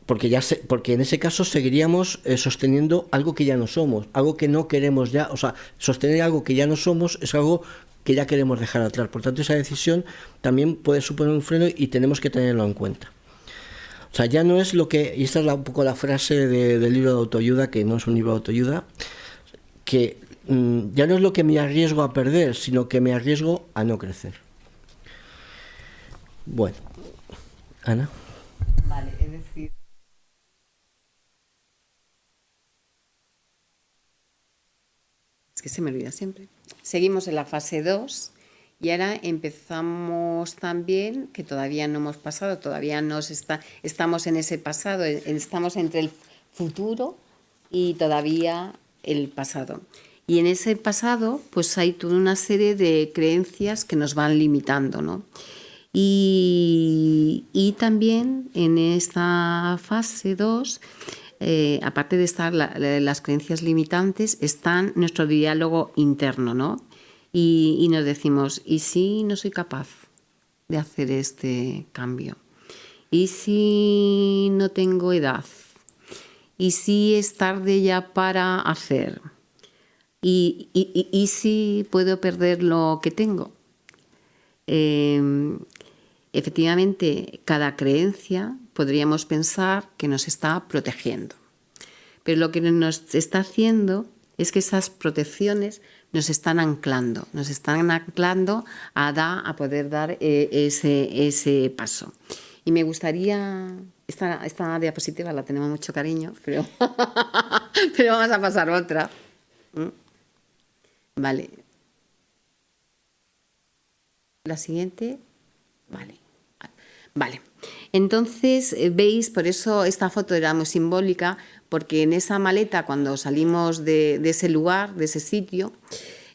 Porque en ese caso seguiríamos sosteniendo algo que ya no somos, algo que no queremos ya, o sea, sostener algo que ya no somos es algo que ya queremos dejar atrás. Por tanto, esa decisión también puede suponer un freno y tenemos que tenerlo en cuenta. O sea, ya no es lo que, y esta es un poco la frase del libro de autoayuda, que no es un libro de autoayuda, que ya no es lo que me arriesgo a perder, sino que me arriesgo a no crecer. Bueno, Ana.
Vale, es decir... Es que se me olvida siempre. Seguimos en la fase 2 y ahora empezamos también, que todavía no hemos pasado, todavía estamos en ese pasado, estamos entre el futuro y todavía el pasado. Y en ese pasado pues hay toda una serie de creencias que nos van limitando, ¿no? Y también en esta fase 2, aparte de estar las creencias limitantes, están nuestro diálogo interno, ¿no? Y nos decimos, ¿y si no soy capaz de hacer este cambio? ¿Y si no tengo edad? ¿Y si es tarde ya para hacer? ¿Y si puedo perder lo que tengo? Efectivamente, cada creencia podríamos pensar que nos está protegiendo. Pero lo que nos está haciendo es que esas protecciones nos están anclando a poder dar ese paso. Y me gustaría, esta diapositiva la tenemos mucho cariño, pero vamos a pasar otra. Vale. La siguiente. Vale. Entonces, veis, por eso esta foto era muy simbólica, porque en esa maleta, cuando salimos de ese lugar, de ese sitio,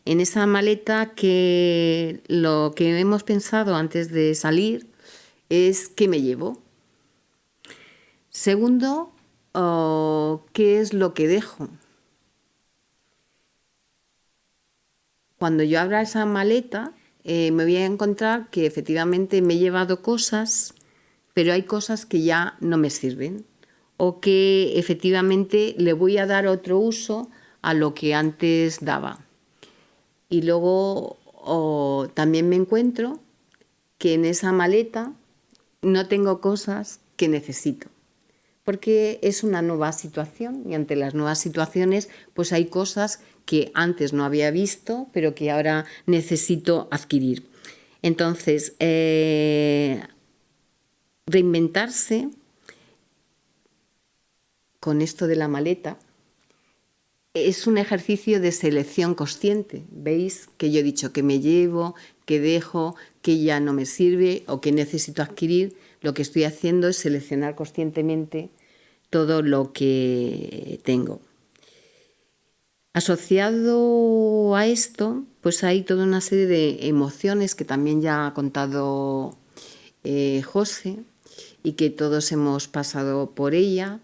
en esa maleta que lo que hemos pensado antes de salir es ¿qué me llevo? Segundo, ¿qué es lo que dejo? Cuando yo abra esa maleta, me voy a encontrar que efectivamente me he llevado cosas, pero hay cosas que ya no me sirven o que efectivamente le voy a dar otro uso a lo que antes daba. Y luego también me encuentro que en esa maleta no tengo cosas que necesito, porque es una nueva situación y ante las nuevas situaciones pues hay cosas que antes no había visto pero que ahora necesito adquirir. Entonces, reinventarse con esto de la maleta es un ejercicio de selección consciente. ¿Veis que yo he dicho que me llevo, que dejo, que ya no me sirve o que necesito adquirir? Lo que estoy haciendo es seleccionar conscientemente todo lo que tengo. Asociado a esto, pues hay toda una serie de emociones que también ya ha contado José y que todos hemos pasado por ella.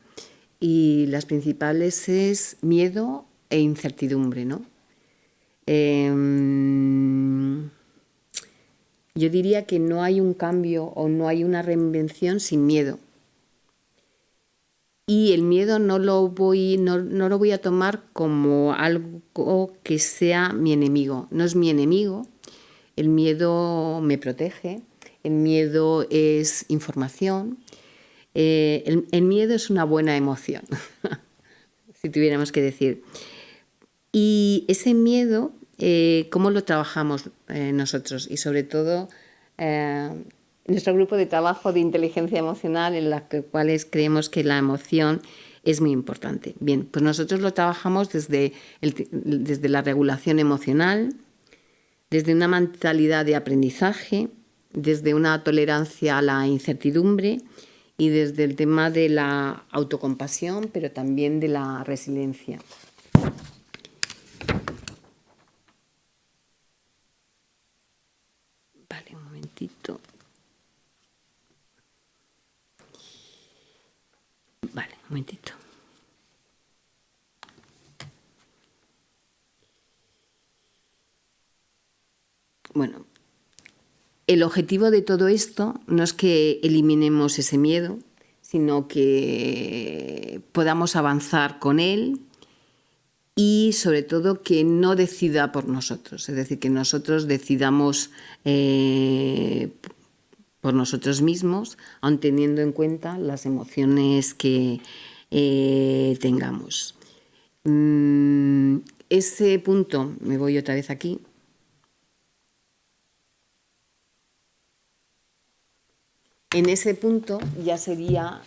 Y las principales es miedo e incertidumbre, ¿no? Yo diría que no hay un cambio o no hay una reinvención sin miedo. Y el miedo no lo voy a tomar como algo que sea mi enemigo. No es mi enemigo. El miedo me protege. El miedo es información. El miedo es una buena emoción, si tuviéramos que decir. Y ese miedo, ¿cómo lo trabajamos nosotros? Y sobre todo, nuestro grupo de trabajo de inteligencia emocional, en los cuales creemos que la emoción es muy importante. Bien, pues nosotros lo trabajamos desde la regulación emocional, desde una mentalidad de aprendizaje, desde una tolerancia a la incertidumbre y desde el tema de la autocompasión, pero también de la resiliencia. Vale, un momentito. Vale, un momentito. Bueno, el objetivo de todo esto no es que eliminemos ese miedo, sino que podamos avanzar con él y sobre todo que no decida por nosotros, es decir, que nosotros decidamos por nosotros mismos, aun teniendo en cuenta las emociones que tengamos. Ese punto, me voy otra vez aquí. En ese punto ya sería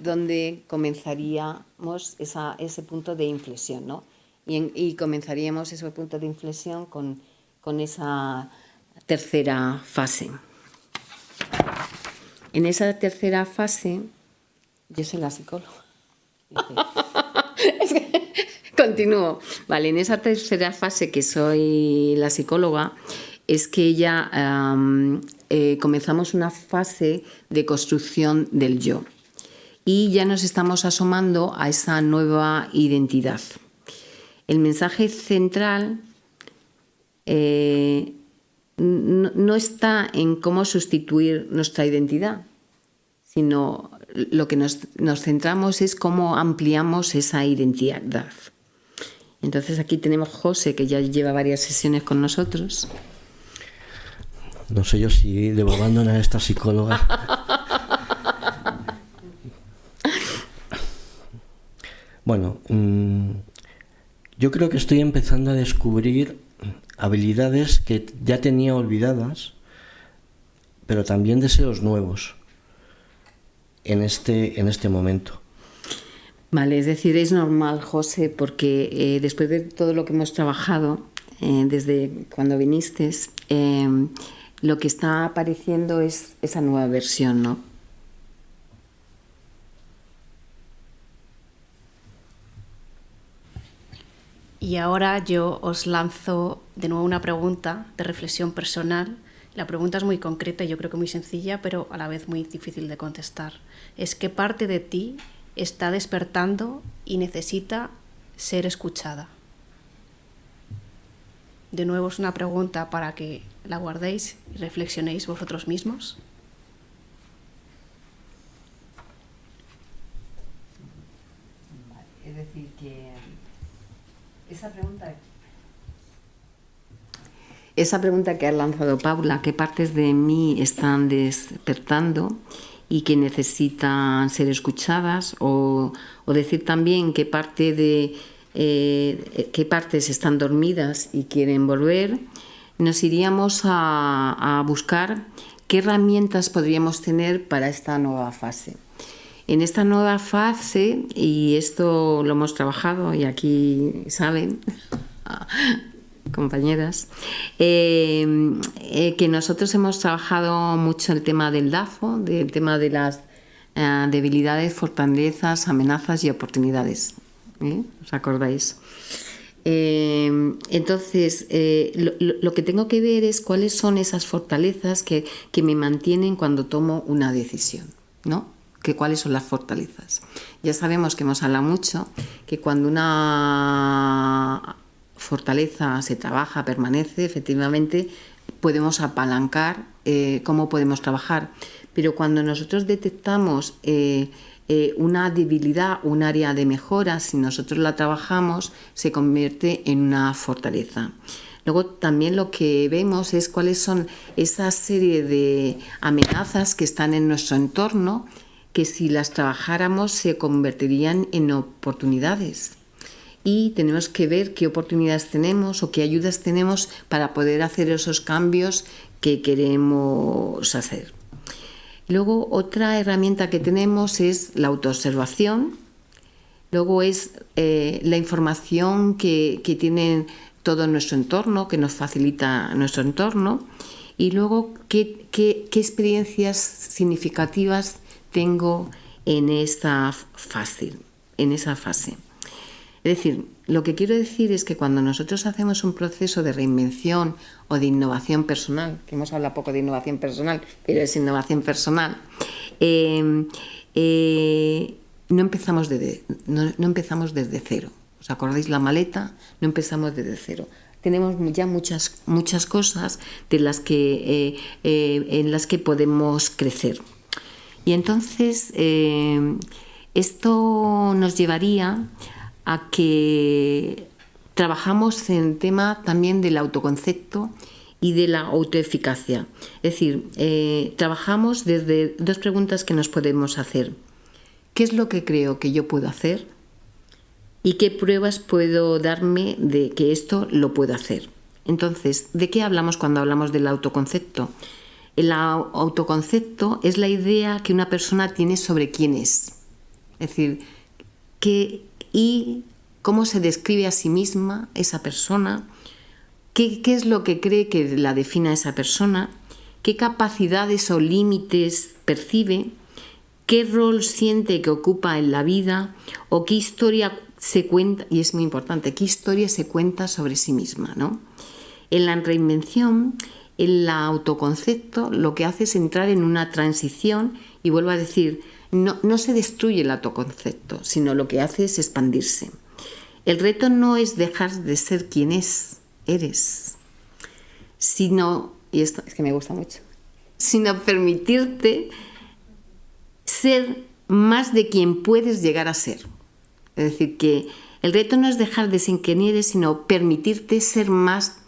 donde comenzaríamos ese punto de inflexión, ¿no? Y comenzaríamos ese punto de inflexión con esa tercera fase. En esa tercera fase, yo soy la psicóloga. Es que, continúo. Vale, en esa tercera fase que soy la psicóloga, es que ya comenzamos una fase de construcción del yo y ya nos estamos asomando a esa nueva identidad. El mensaje central no está en cómo sustituir nuestra identidad, sino lo que nos centramos es cómo ampliamos esa identidad. Entonces aquí tenemos a José, que ya lleva varias sesiones con nosotros.
No sé yo si debo abandonar a esta psicóloga. Bueno, yo creo que estoy empezando a descubrir habilidades que ya tenía olvidadas, pero también deseos nuevos en este momento.
Vale, es decir, es normal, José, porque después de todo lo que hemos trabajado desde cuando viniste, lo que está apareciendo es esa nueva versión, ¿no?
Y ahora yo os lanzo de nuevo una pregunta de reflexión personal. La pregunta es muy concreta y yo creo que muy sencilla, pero a la vez muy difícil de contestar. Es ¿qué parte de ti está despertando y necesita ser escuchada? De nuevo es una pregunta para que la guardéis y reflexionéis vosotros mismos.
decir que esa pregunta que ha lanzado Paula, ¿qué partes de mí están despertando y que necesitan ser escuchadas? O decir también qué partes están dormidas y quieren volver. Nos iríamos a buscar qué herramientas podríamos tener para esta nueva fase. En esta nueva fase, y esto lo hemos trabajado, y aquí saben, compañeras, que nosotros hemos trabajado mucho el tema del DAFO, del tema de las debilidades, fortalezas, amenazas y oportunidades. ¿Os acordáis? Entonces, lo que tengo que ver es cuáles son esas fortalezas que me mantienen cuando tomo una decisión, ¿no? ¿Cuáles son las fortalezas? Ya sabemos que hemos hablado mucho que cuando una fortaleza se trabaja, permanece, efectivamente podemos apalancar cómo podemos trabajar. Pero cuando nosotros detectamos una debilidad, un área de mejora, si nosotros la trabajamos, se convierte en una fortaleza. Luego también lo que vemos es cuáles son esa serie de amenazas que están en nuestro entorno, que si las trabajáramos se convertirían en oportunidades. Y tenemos que ver qué oportunidades tenemos o qué ayudas tenemos para poder hacer esos cambios que queremos hacer. Luego, otra herramienta que tenemos es la autoobservación. Luego es la información que tiene todo nuestro entorno, que nos facilita nuestro entorno. Y luego, qué experiencias significativas tengo en esa fase. Es decir, lo que quiero decir es que cuando nosotros hacemos un proceso de reinvención o de innovación personal, que hemos hablado poco de innovación personal, pero es innovación personal, no empezamos desde cero. ¿Os acordáis la maleta? No empezamos desde cero. Tenemos ya muchas cosas en las que podemos crecer. Y entonces esto nos llevaría a que trabajamos en el tema también del autoconcepto y de la autoeficacia. Es decir, trabajamos desde dos preguntas que nos podemos hacer. ¿Qué es lo que creo que yo puedo hacer? ¿Y qué pruebas puedo darme de que esto lo puedo hacer? Entonces, ¿de qué hablamos cuando hablamos del autoconcepto? El autoconcepto es la idea que una persona tiene sobre quién es. Es decir, y cómo se describe a sí misma esa persona, qué es lo que cree que la define a esa persona, qué capacidades o límites percibe, qué rol siente que ocupa en la vida o qué historia se cuenta, y es muy importante, qué historia se cuenta sobre sí misma, ¿no? En la reinvención, el autoconcepto lo que hace es entrar en una transición y vuelvo a decir, no se destruye el autoconcepto, sino lo que hace es expandirse. El reto no es dejar de ser quien eres, sino, y esto es que me gusta mucho, sino permitirte ser más de quien puedes llegar a ser. Es decir, que el reto no es dejar de ser quien eres, sino permitirte ser más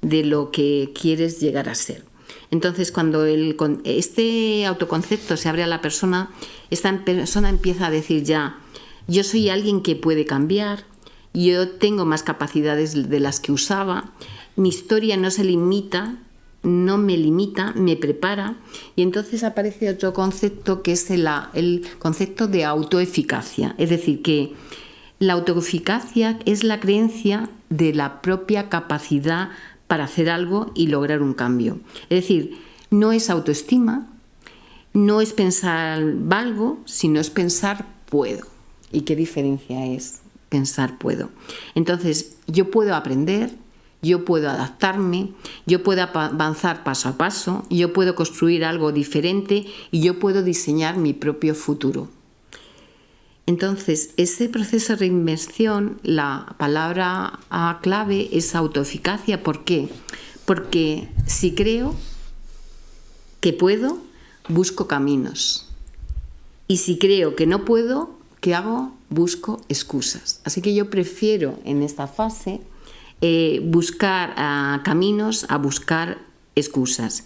de lo que quieres llegar a ser. Entonces, cuando este autoconcepto se abre a la persona, esta persona empieza a decir ya, yo soy alguien que puede cambiar, yo tengo más capacidades de las que usaba, mi historia no se limita, no me limita, me prepara, y entonces aparece otro concepto que es el concepto de autoeficacia. Es decir, que la autoeficacia es la creencia de la propia capacidad para hacer algo y lograr un cambio. Es decir, no es autoestima, no es pensar valgo, sino es pensar puedo. ¿Y qué diferencia es pensar puedo? Entonces, yo puedo aprender, yo puedo adaptarme, yo puedo avanzar paso a paso, yo puedo construir algo diferente y yo puedo diseñar mi propio futuro. Entonces, ese proceso de reinvención, la palabra clave es autoeficacia. ¿Por qué? Porque si creo que puedo, busco caminos. Y si creo que no puedo, ¿qué hago? Busco excusas. Así que yo prefiero en esta fase buscar caminos a buscar excusas.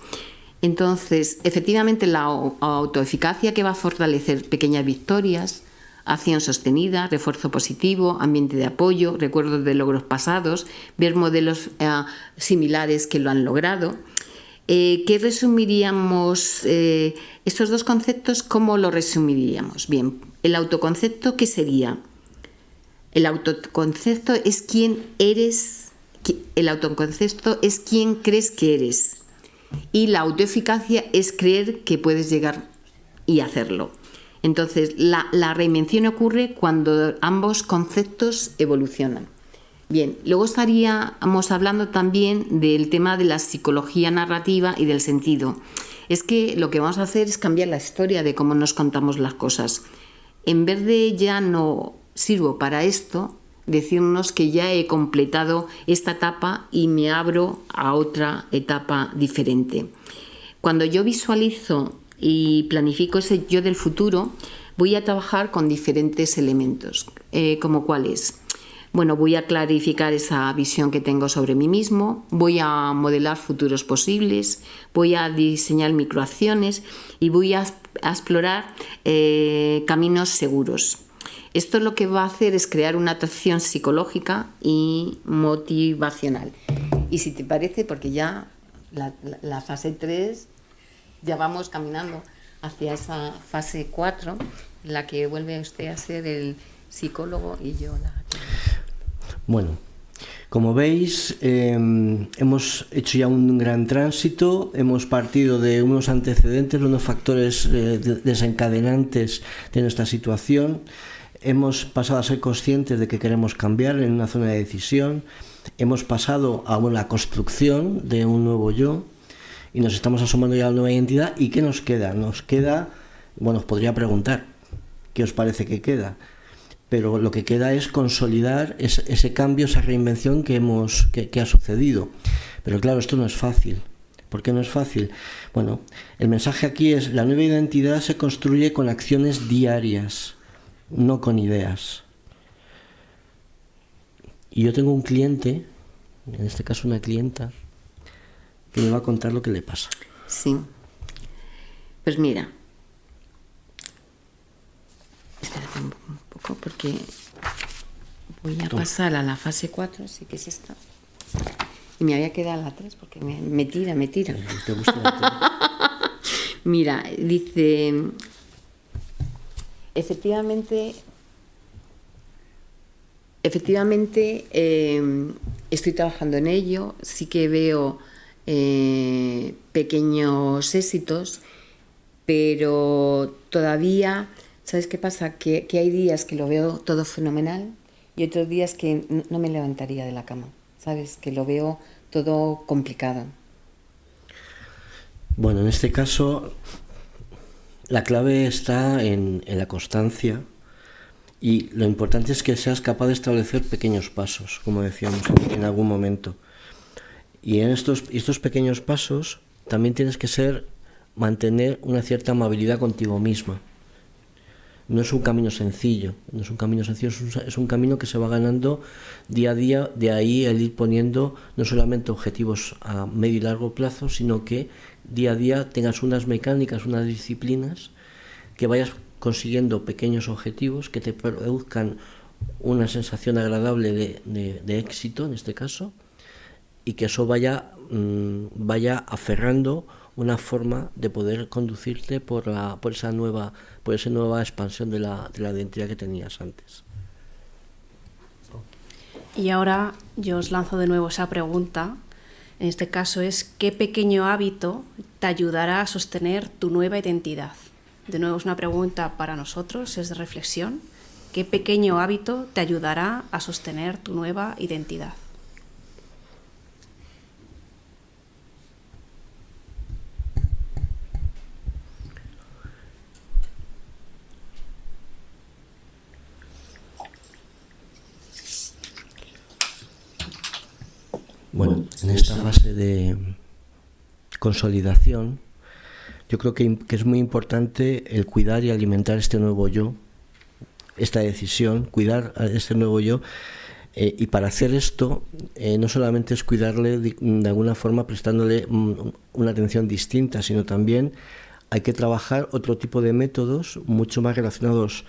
Entonces, efectivamente, la autoeficacia que va a fortalecer pequeñas victorias, acción sostenida, refuerzo positivo, ambiente de apoyo, recuerdos de logros pasados, ver modelos similares que lo han logrado. ¿Qué resumiríamos? Estos dos conceptos, ¿cómo lo resumiríamos? Bien, el autoconcepto, ¿qué sería? El autoconcepto es quién eres, el autoconcepto es quién crees que eres. Y la autoeficacia es creer que puedes llegar y hacerlo. Entonces, la reinvención ocurre cuando ambos conceptos evolucionan. Bien, luego estaríamos hablando también del tema de la psicología narrativa y del sentido. Es que lo que vamos a hacer es cambiar la historia de cómo nos contamos las cosas. En vez de ya no sirvo para esto, decirnos que ya he completado esta etapa y me abro a otra etapa diferente. Cuando yo visualizo y planifico ese yo del futuro, voy a trabajar con diferentes elementos, como cuáles. Bueno, voy a clarificar esa visión que tengo sobre mí mismo, voy a modelar futuros posibles, voy a diseñar microacciones y voy a explorar caminos seguros. Esto lo que va a hacer es crear una atracción psicológica y motivacional. Y si te parece, porque ya la fase 3, ya vamos caminando hacia esa fase 4, en la que vuelve usted a ser el psicólogo y yo la...
Bueno, como veis, hemos hecho ya un gran tránsito, hemos partido de unos antecedentes, de unos factores desencadenantes de nuestra situación. Hemos pasado a ser conscientes de que queremos cambiar en una zona de decisión. Hemos pasado a una construcción de un nuevo yo y nos estamos asomando ya a la nueva identidad. ¿Y qué nos queda? Nos queda, bueno, os podría preguntar, ¿qué os parece que queda? Pero lo que queda es consolidar ese cambio, esa reinvención que ha sucedido. Pero claro, esto no es fácil. ¿Por qué no es fácil? Bueno, el mensaje aquí es: la nueva identidad se construye con acciones diarias, no con ideas. Y yo tengo un cliente, en este caso una clienta, que me va a contar lo que le pasa.
Sí. Pues mira, espérate un poco porque voy a pasar a la fase 4, así que es esta. Y me había quedado a la 3 porque me tira.
¿Te gusta la
Mira, dice... Efectivamente, estoy trabajando en ello, sí que veo pequeños éxitos, pero todavía, ¿sabes qué pasa? Que hay días que lo veo todo fenomenal y otros días que no me levantaría de la cama, ¿sabes? Que lo veo todo complicado.
Bueno, en este caso... la clave está en la constancia, y lo importante es que seas capaz de establecer pequeños pasos, como decíamos en algún momento. Y en estos pequeños pasos también tienes que mantener una cierta amabilidad contigo misma. No es un camino sencillo, es un camino que se va ganando día a día. De ahí el ir poniendo no solamente objetivos a medio y largo plazo, sino que día a día tengas unas mecánicas, unas disciplinas, que vayas consiguiendo pequeños objetivos que te produzcan una sensación agradable de éxito, en este caso, y que eso vaya aferrando una forma de poder conducirte por esa nueva expansión de la identidad que tenías antes.
Y ahora yo os lanzo de nuevo esa pregunta. En este caso es: ¿qué pequeño hábito te ayudará a sostener tu nueva identidad? De nuevo es una pregunta para nosotros, es de reflexión. ¿Qué pequeño hábito te ayudará a sostener tu nueva identidad?
Bueno, en esta fase de consolidación, yo creo que es muy importante el cuidar y alimentar este nuevo yo esta decisión, cuidar a este nuevo yo. Y para hacer esto, no solamente es cuidarle de alguna forma prestándole una atención distinta, sino también hay que trabajar otro tipo de métodos mucho más relacionados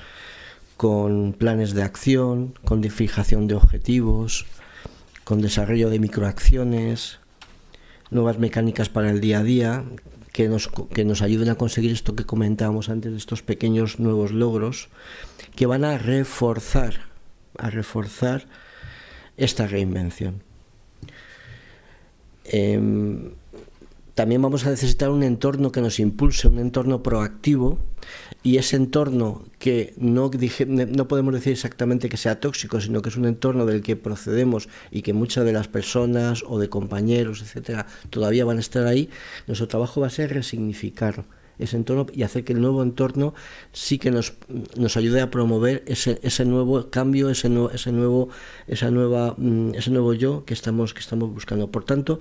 con planes de acción, con fijación de objetivos, con desarrollo de microacciones, nuevas mecánicas para el día a día, que nos ayuden a conseguir esto que comentábamos antes, de estos pequeños nuevos logros, que van a reforzar esta reinvención. También vamos a necesitar un entorno que nos impulse, un entorno proactivo, y ese entorno que no podemos decir exactamente que sea tóxico, sino que es un entorno del que procedemos y que muchas de las personas o de compañeros, etcétera, todavía van a estar ahí. Nuestro trabajo va a ser resignificar ese entorno y hacer que el nuevo entorno sí que nos ayude a promover ese nuevo cambio, ese nuevo yo que estamos buscando. Por tanto,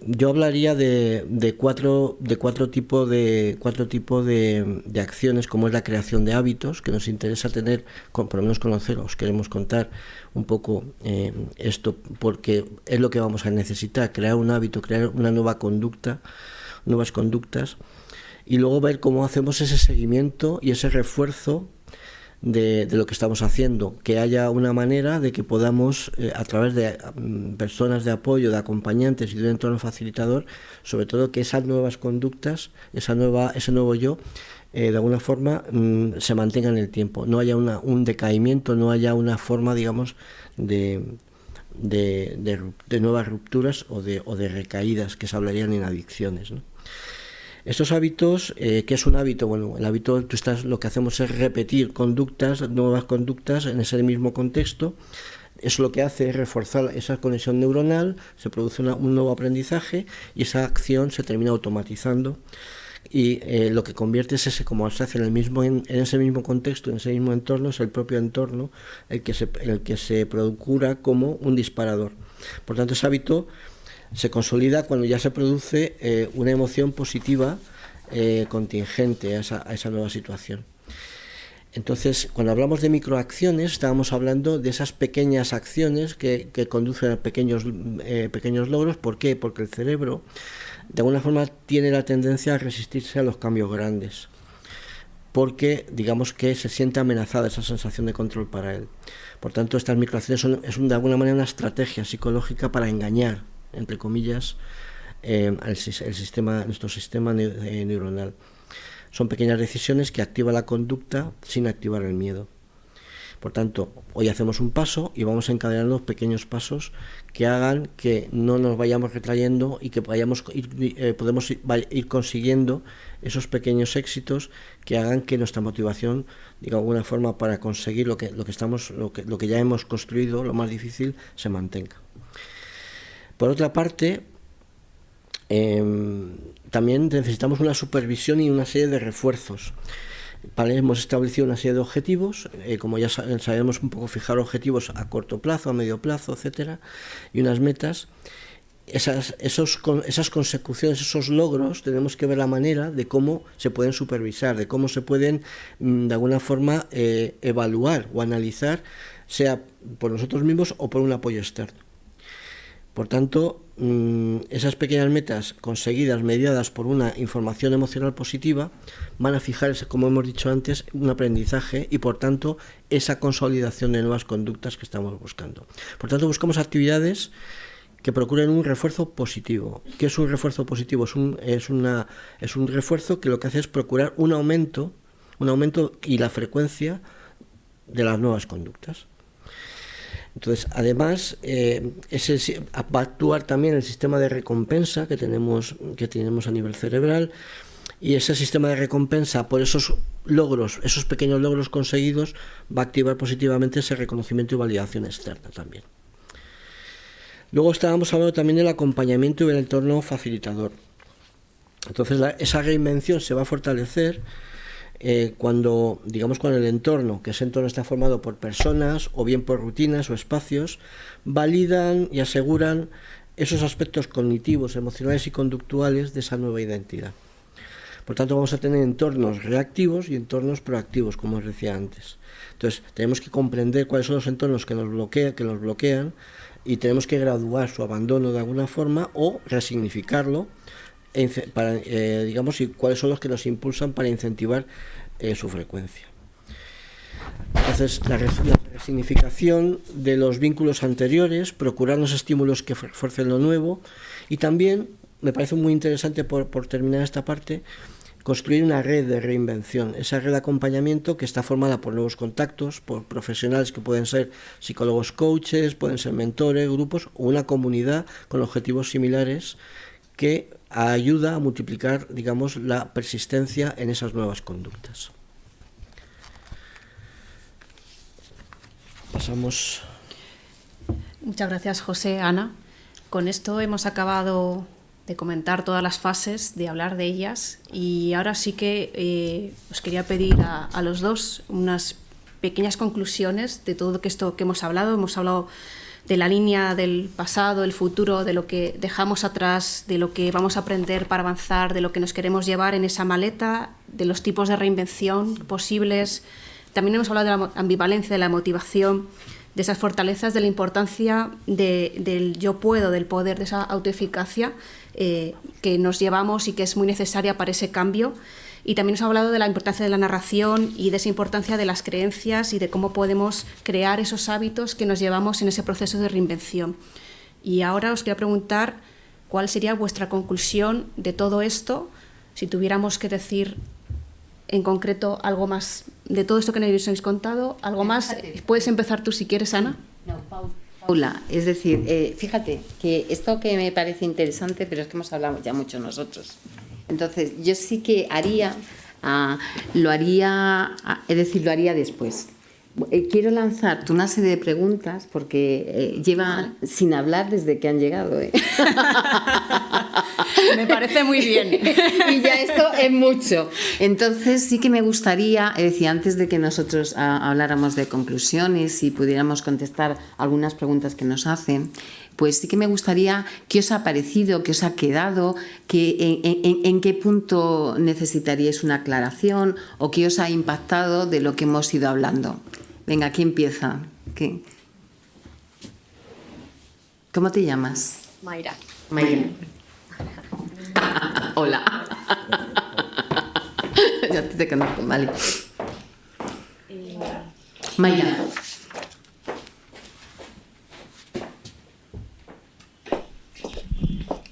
yo hablaría de cuatro tipos de acciones, como es la creación de hábitos, que nos interesa tener, por lo menos conocer, os queremos contar un poco esto, porque es lo que vamos a necesitar, crear un hábito, crear una nueva conducta, nuevas conductas, y luego ver cómo hacemos ese seguimiento y ese refuerzo de lo que estamos haciendo, que haya una manera de que podamos, a través de personas de apoyo, de acompañantes y de un entorno facilitador, sobre todo que esas nuevas conductas, ese nuevo yo, de alguna forma se mantenga en el tiempo, no haya un decaimiento, no haya una forma, digamos, de nuevas rupturas o de recaídas que se hablarían en adicciones, ¿no? Estos hábitos, ¿qué es un hábito? Bueno, el hábito, lo que hacemos es repetir nuevas conductas en ese mismo contexto. Eso lo que hace es reforzar esa conexión neuronal, se produce un nuevo aprendizaje y esa acción se termina automatizando. Y lo que convierte es ese, como se hace en ese mismo contexto, en ese mismo entorno, es el propio entorno el que se procura como un disparador. Por tanto, ese hábito se consolida cuando ya se produce una emoción positiva contingente a esa nueva situación. Entonces, cuando hablamos de microacciones, estábamos hablando de esas pequeñas acciones que conducen a pequeños logros. ¿Por qué? Porque el cerebro, de alguna forma, tiene la tendencia a resistirse a los cambios grandes, porque digamos que se siente amenazada esa sensación de control para él. Por tanto, estas microacciones es de alguna manera una estrategia psicológica para engañar, entre comillas, nuestro sistema neuronal. Son pequeñas decisiones que activan la conducta sin activar el miedo. Por tanto, hoy hacemos un paso y vamos encadenando pequeños pasos que hagan que no nos vayamos retrayendo y que podemos ir consiguiendo esos pequeños éxitos que hagan que nuestra motivación, de alguna forma, para conseguir lo que ya hemos construido, lo más difícil, se mantenga. Por otra parte, también necesitamos una supervisión y una serie de refuerzos. Hemos establecido una serie de objetivos, como ya sabemos un poco, fijar objetivos a corto plazo, a medio plazo, etcétera, y unas metas. Esas consecuciones, esos logros, tenemos que ver la manera de cómo se pueden supervisar, de cómo se pueden, de alguna forma, evaluar o analizar, sea por nosotros mismos o por un apoyo externo. Por tanto, esas pequeñas metas conseguidas, mediadas por una información emocional positiva, van a fijar, como hemos dicho antes, un aprendizaje y, por tanto, esa consolidación de nuevas conductas que estamos buscando. Por tanto, buscamos actividades que procuren un refuerzo positivo. ¿Qué es un refuerzo positivo? Es un refuerzo que lo que hace es procurar un aumento y la frecuencia de las nuevas conductas. Entonces, además, va a actuar también el sistema de recompensa que tenemos a nivel cerebral, y ese sistema de recompensa por esos pequeños logros conseguidos, va a activar positivamente ese reconocimiento y validación externa también. Luego estábamos hablando también del acompañamiento y del entorno facilitador. Entonces, esa reinvención se va a fortalecer cuando el entorno, que ese entorno está formado por personas o bien por rutinas o espacios, validan y aseguran esos aspectos cognitivos, emocionales y conductuales de esa nueva identidad. Por tanto, vamos a tener entornos reactivos y entornos proactivos, como os decía antes. Entonces, tenemos que comprender cuáles son los entornos que nos bloquean, y tenemos que graduar su abandono de alguna forma o resignificarlo, digamos, y cuáles son los que nos impulsan para incentivar su frecuencia. Entonces, la resignificación de los vínculos anteriores, procurar los estímulos que fuercen lo nuevo, y también, me parece muy interesante por terminar esta parte, construir una red de reinvención, esa red de acompañamiento que está formada por nuevos contactos, por profesionales que pueden ser psicólogos coaches, pueden ser mentores, grupos, o una comunidad con objetivos similares que ayuda a multiplicar, digamos, la persistencia en esas nuevas conductas. Pasamos.
Muchas gracias, José. Ana, con esto hemos acabado de comentar todas las fases, de hablar de ellas, y ahora sí que os quería pedir a los dos unas pequeñas conclusiones de todo esto que hemos hablado. Hemos hablado de la línea del pasado, el futuro, de lo que dejamos atrás, de lo que vamos a aprender para avanzar, de lo que nos queremos llevar en esa maleta, de los tipos de reinvención posibles. También hemos hablado de la ambivalencia, de la motivación, de esas fortalezas, de la importancia del yo puedo, del poder, de esa autoeficacia que nos llevamos y que es muy necesaria para ese cambio. Y también nos ha hablado de la importancia de la narración y de esa importancia de las creencias y de cómo podemos crear esos hábitos que nos llevamos en ese proceso de reinvención. Y ahora os quería preguntar cuál sería vuestra conclusión de todo esto, si tuviéramos que decir en concreto algo más de todo esto que nos habéis contado, algo más. Puedes empezar tú si quieres, Ana.
No, Paula, es decir, fíjate que esto que me parece interesante, pero es que hemos hablado ya mucho nosotros. Entonces, yo sí que lo haría después. Quiero lanzarte una serie de preguntas porque lleva sin hablar desde que han llegado.
Me parece muy bien.
Y ya esto es mucho. Entonces sí que me gustaría, es decir, antes de que nosotros habláramos de conclusiones y pudiéramos contestar algunas preguntas que nos hacen, pues sí que me gustaría qué os ha parecido, qué os ha quedado, en qué punto necesitaríais una aclaración o qué os ha impactado de lo que hemos ido hablando. Venga, ¿quién empieza? ¿Cómo te llamas?
Mayra.
Mayra. Hola. Ya te conozco, vale. Mayra.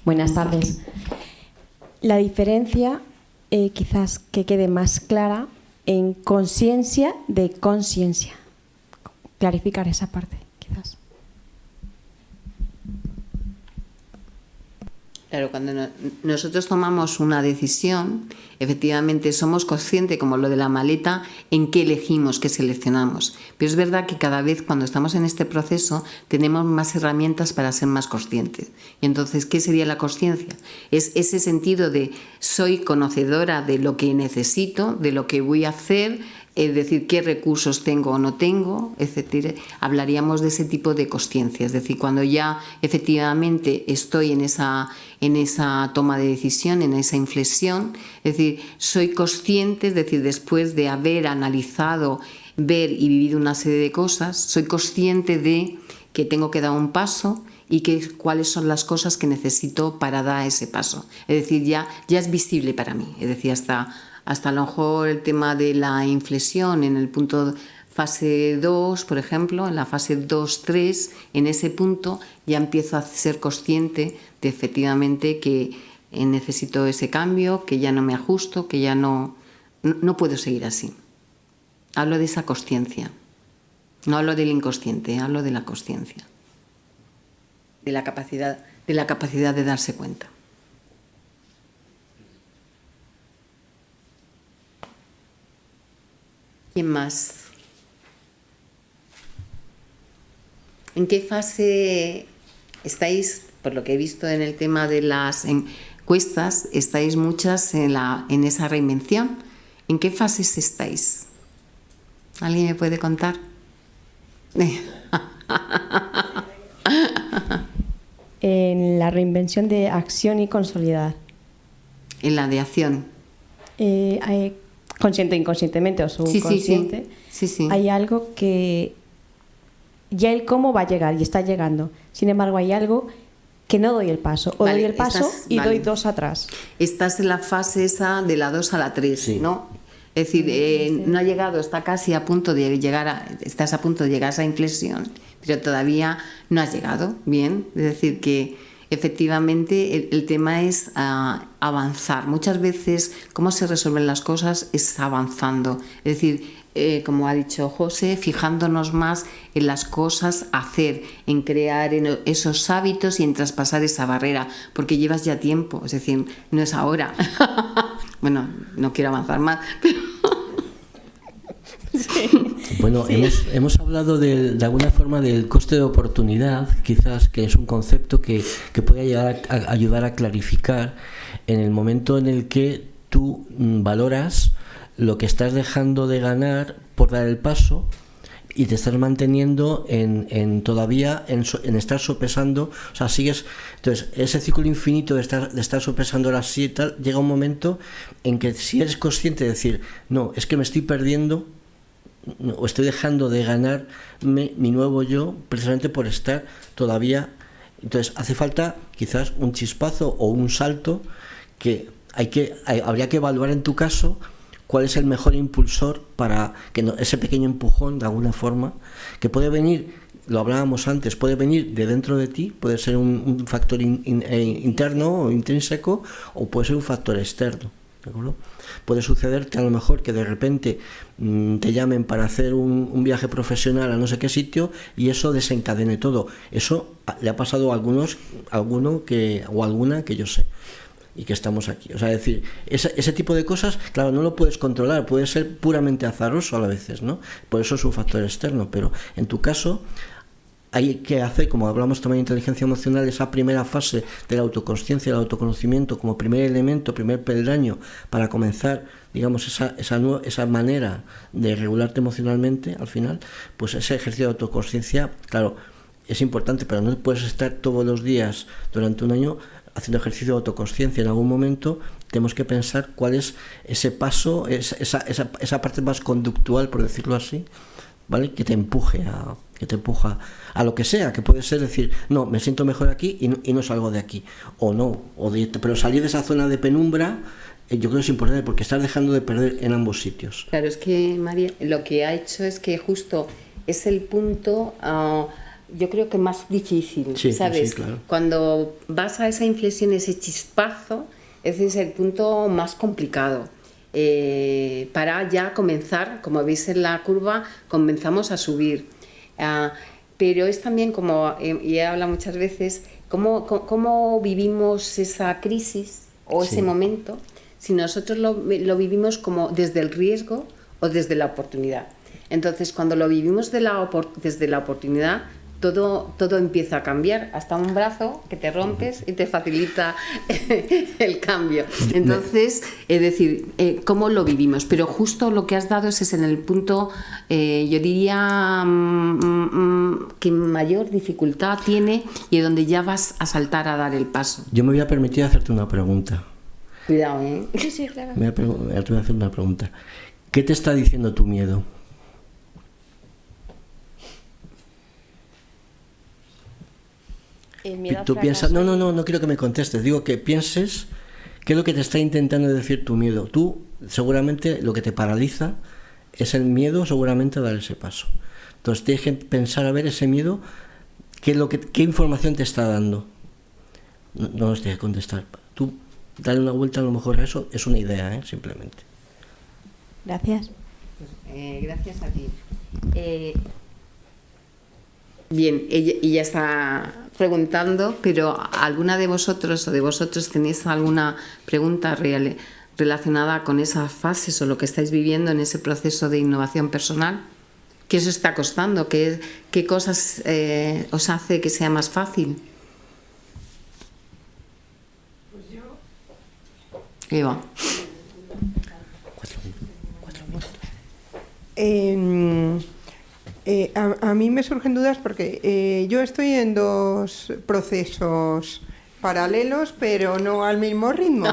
Buenas tardes. La diferencia quizás que quede más clara en conciencia de conciencia. Clarificar esa parte, quizás.
Claro, cuando nosotros tomamos una decisión, efectivamente somos conscientes, como lo de la maleta, en qué elegimos, qué seleccionamos. Pero es verdad que cada vez cuando estamos en este proceso tenemos más herramientas para ser más conscientes. Y entonces, ¿qué sería la consciencia? Es ese sentido de soy conocedora de lo que necesito, de lo que voy a hacer, es decir, qué recursos tengo o no tengo, etc. Hablaríamos de ese tipo de consciencia, es decir, cuando ya efectivamente estoy en esa toma de decisión, en esa inflexión, es decir, soy consciente, es decir, después de haber analizado, ver y vivido una serie de cosas, soy consciente de que tengo que dar un paso y cuáles son las cosas que necesito para dar ese paso. Es decir, ya es visible para mí, es decir, hasta a lo mejor el tema de la inflexión en el punto fase 2, por ejemplo, en la fase 2-3, en ese punto ya empiezo a ser consciente de efectivamente que necesito ese cambio, que ya no me ajusto, que ya no puedo seguir así. Hablo de esa consciencia, no hablo del inconsciente, hablo de la consciencia, de la capacidad de darse cuenta. ¿Quién más? ¿En qué fase estáis? Por lo que he visto en el tema de las encuestas, estáis muchas en esa reinvención. ¿En qué fases estáis? ¿Alguien me puede contar?
En la reinvención de acción y consolidar.
En la de acción.
consciente o inconscientemente o subconsciente,
sí.
hay algo que ya el cómo va a llegar y está llegando. Sin embargo, hay algo que no doy el paso, o doy el paso y doy 2 atrás.
Estás en la fase esa de la 2 a la 3, ¿no? Es decir, no ha llegado, está casi a punto de llegar, estás a punto de llegar a esa inflexión, pero todavía no has llegado, ¿bien? Es decir, que efectivamente el tema es avanzar. Muchas veces cómo se resuelven las cosas es avanzando, es decir, como ha dicho José, fijándonos más en las cosas a hacer, en crear esos hábitos y en traspasar esa barrera, porque llevas ya tiempo, es decir, no es ahora. Bueno, no quiero avanzar más, pero...
Bueno, hemos hablado de alguna forma del coste de oportunidad, quizás, que es un concepto que puede ayudar a clarificar en el momento en el que tú valoras lo que estás dejando de ganar por dar el paso y te estás manteniendo en estar sopesando, o sea, sigues. Entonces, ese ciclo infinito de estar sopesando las 7 y tal, llega un momento en que si eres consciente de decir, no, es que me estoy perdiendo o estoy dejando de ganarme mi nuevo yo precisamente por estar todavía. Entonces, hace falta quizás un chispazo o un salto que habría que evaluar en tu caso cuál es el mejor impulsor para que ese pequeño empujón, de alguna forma, que puede venir, lo hablábamos antes, puede venir de dentro de ti, puede ser un factor interno o intrínseco, o puede ser un factor externo, ¿de acuerdo? Puede sucederte a lo mejor que de repente te llamen para hacer un viaje profesional a no sé qué sitio y eso desencadene todo. Eso le ha pasado a alguno o alguna que yo sé y que estamos aquí. O sea, es decir, ese tipo de cosas, claro, no lo puedes controlar, puede ser puramente azaroso a veces, ¿no? Por eso es un factor externo, pero en tu caso hay que hacer, como hablamos también de inteligencia emocional, esa primera fase de la autoconsciencia, del autoconocimiento como primer elemento, primer peldaño para comenzar, digamos, esa manera de regularte emocionalmente al final, pues ese ejercicio de autoconsciencia, claro, es importante, pero no puedes estar todos los días durante un año haciendo ejercicio de autoconsciencia. En algún momento tenemos que pensar cuál es ese paso, esa parte más conductual, por decirlo así, ¿vale? Que te empuja a lo que sea, que puede ser decir, no, me siento mejor aquí y no salgo de aquí, o no, pero salir de esa zona de penumbra, yo creo que es importante porque estás dejando de perder en ambos sitios.
Claro, es que María lo que ha hecho es que justo es el punto... yo creo que más difícil, ¿sabes?
Sí, claro.
Cuando vas a esa inflexión, ese chispazo, ese es el punto más complicado. Para ya comenzar, como veis en la curva, comenzamos a subir. Pero es también, como he hablado muchas veces, cómo vivimos esa crisis o ese momento, si nosotros lo vivimos como desde el riesgo o desde la oportunidad. Entonces, cuando lo vivimos desde la oportunidad, todo empieza a cambiar, hasta un brazo que te rompes y te facilita el cambio. Entonces, es decir, cómo lo vivimos. Pero justo lo que has dado es en el punto, yo diría, que mayor dificultad tiene y donde ya vas a saltar a dar el paso.
Yo me voy a permitir hacerte una pregunta.
Cuidado, ¿eh?
Sí, claro.
Me voy a hacer una pregunta. ¿Qué te está diciendo tu miedo? Tú piensas, no quiero que me contestes, digo que pienses qué es lo que te está intentando decir tu miedo. Tú, seguramente, lo que te paraliza es el miedo, seguramente, a dar ese paso. Entonces, tienes que pensar a ver ese miedo, qué información te está dando. No nos tienes que contestar. Tú, dale una vuelta a lo mejor a eso, es una idea, simplemente.
Gracias.
Gracias a ti. Bien, ella está preguntando, pero ¿alguna de vosotros o de vosotros tenéis alguna pregunta relacionada con esas fases o lo que estáis viviendo en ese proceso de innovación personal? ¿Qué os está costando? ¿Qué cosas os hace que sea más fácil?
Pues yo...
Eva.
A mí me surgen dudas porque yo estoy en 2 procesos paralelos, pero no al mismo ritmo.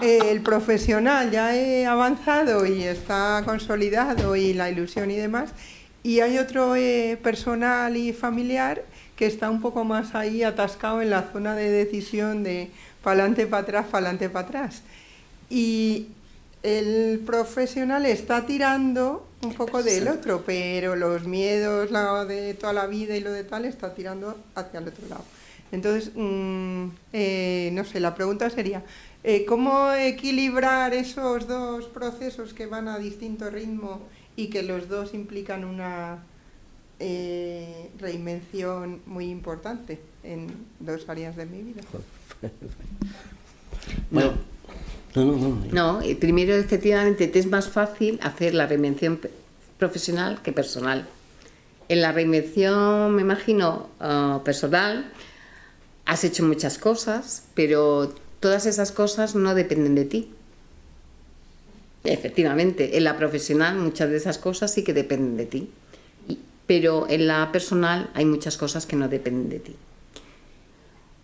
el profesional ya he avanzado y está consolidado y la ilusión y demás, y hay otro personal y familiar que está un poco más ahí atascado en la zona de decisión de pa'lante, para atrás, pa'lante, para atrás. Y el profesional está tirando un poco del otro, pero los miedos, lo de toda la vida y lo de tal, está tirando hacia el otro lado. Entonces, no sé, la pregunta sería, ¿cómo equilibrar esos dos procesos que van a distinto ritmo y que los dos implican una reinvención muy importante en dos áreas de mi vida?
Bueno,
No, primero efectivamente te es más fácil hacer la reinvención profesional que personal. En la reinvención, me imagino, personal, has hecho muchas cosas, pero todas esas cosas no dependen de ti. Efectivamente, en la profesional muchas de esas cosas sí que dependen de ti, pero en la personal hay muchas cosas que no dependen de ti.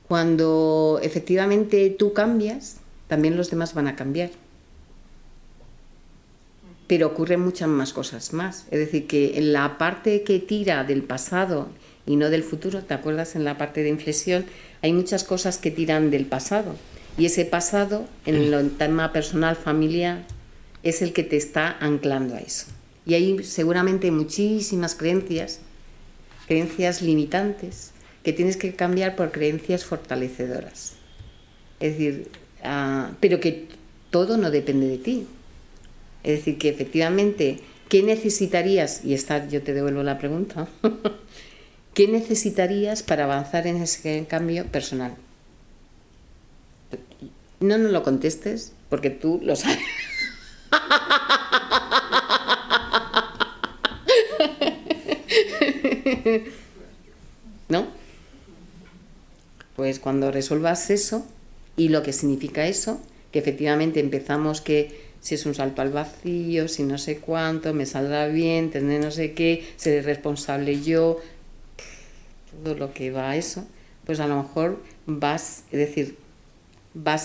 Cuando efectivamente tú cambias, también los demás van a cambiar. Pero ocurren muchas más cosas más. Es decir, que en la parte que tira del pasado y no del futuro, ¿te acuerdas? En la parte de inflexión hay muchas cosas que tiran del pasado. Y ese pasado, en el tema personal, familiar, es el que te está anclando a eso. Y hay seguramente muchísimas creencias limitantes, que tienes que cambiar por creencias fortalecedoras. Es decir, pero que todo no depende de ti. Es decir, que efectivamente, ¿qué necesitarías? Y yo te devuelvo la pregunta. ¿Qué necesitarías para avanzar en ese cambio personal? No nos lo contestes, porque tú lo sabes. ¿No? Pues cuando resuelvas eso y lo que significa eso, que efectivamente empezamos que si es un salto al vacío, si no sé cuánto, me saldrá bien, tendré no sé qué, seré responsable yo, todo lo que va a eso, pues a lo mejor vas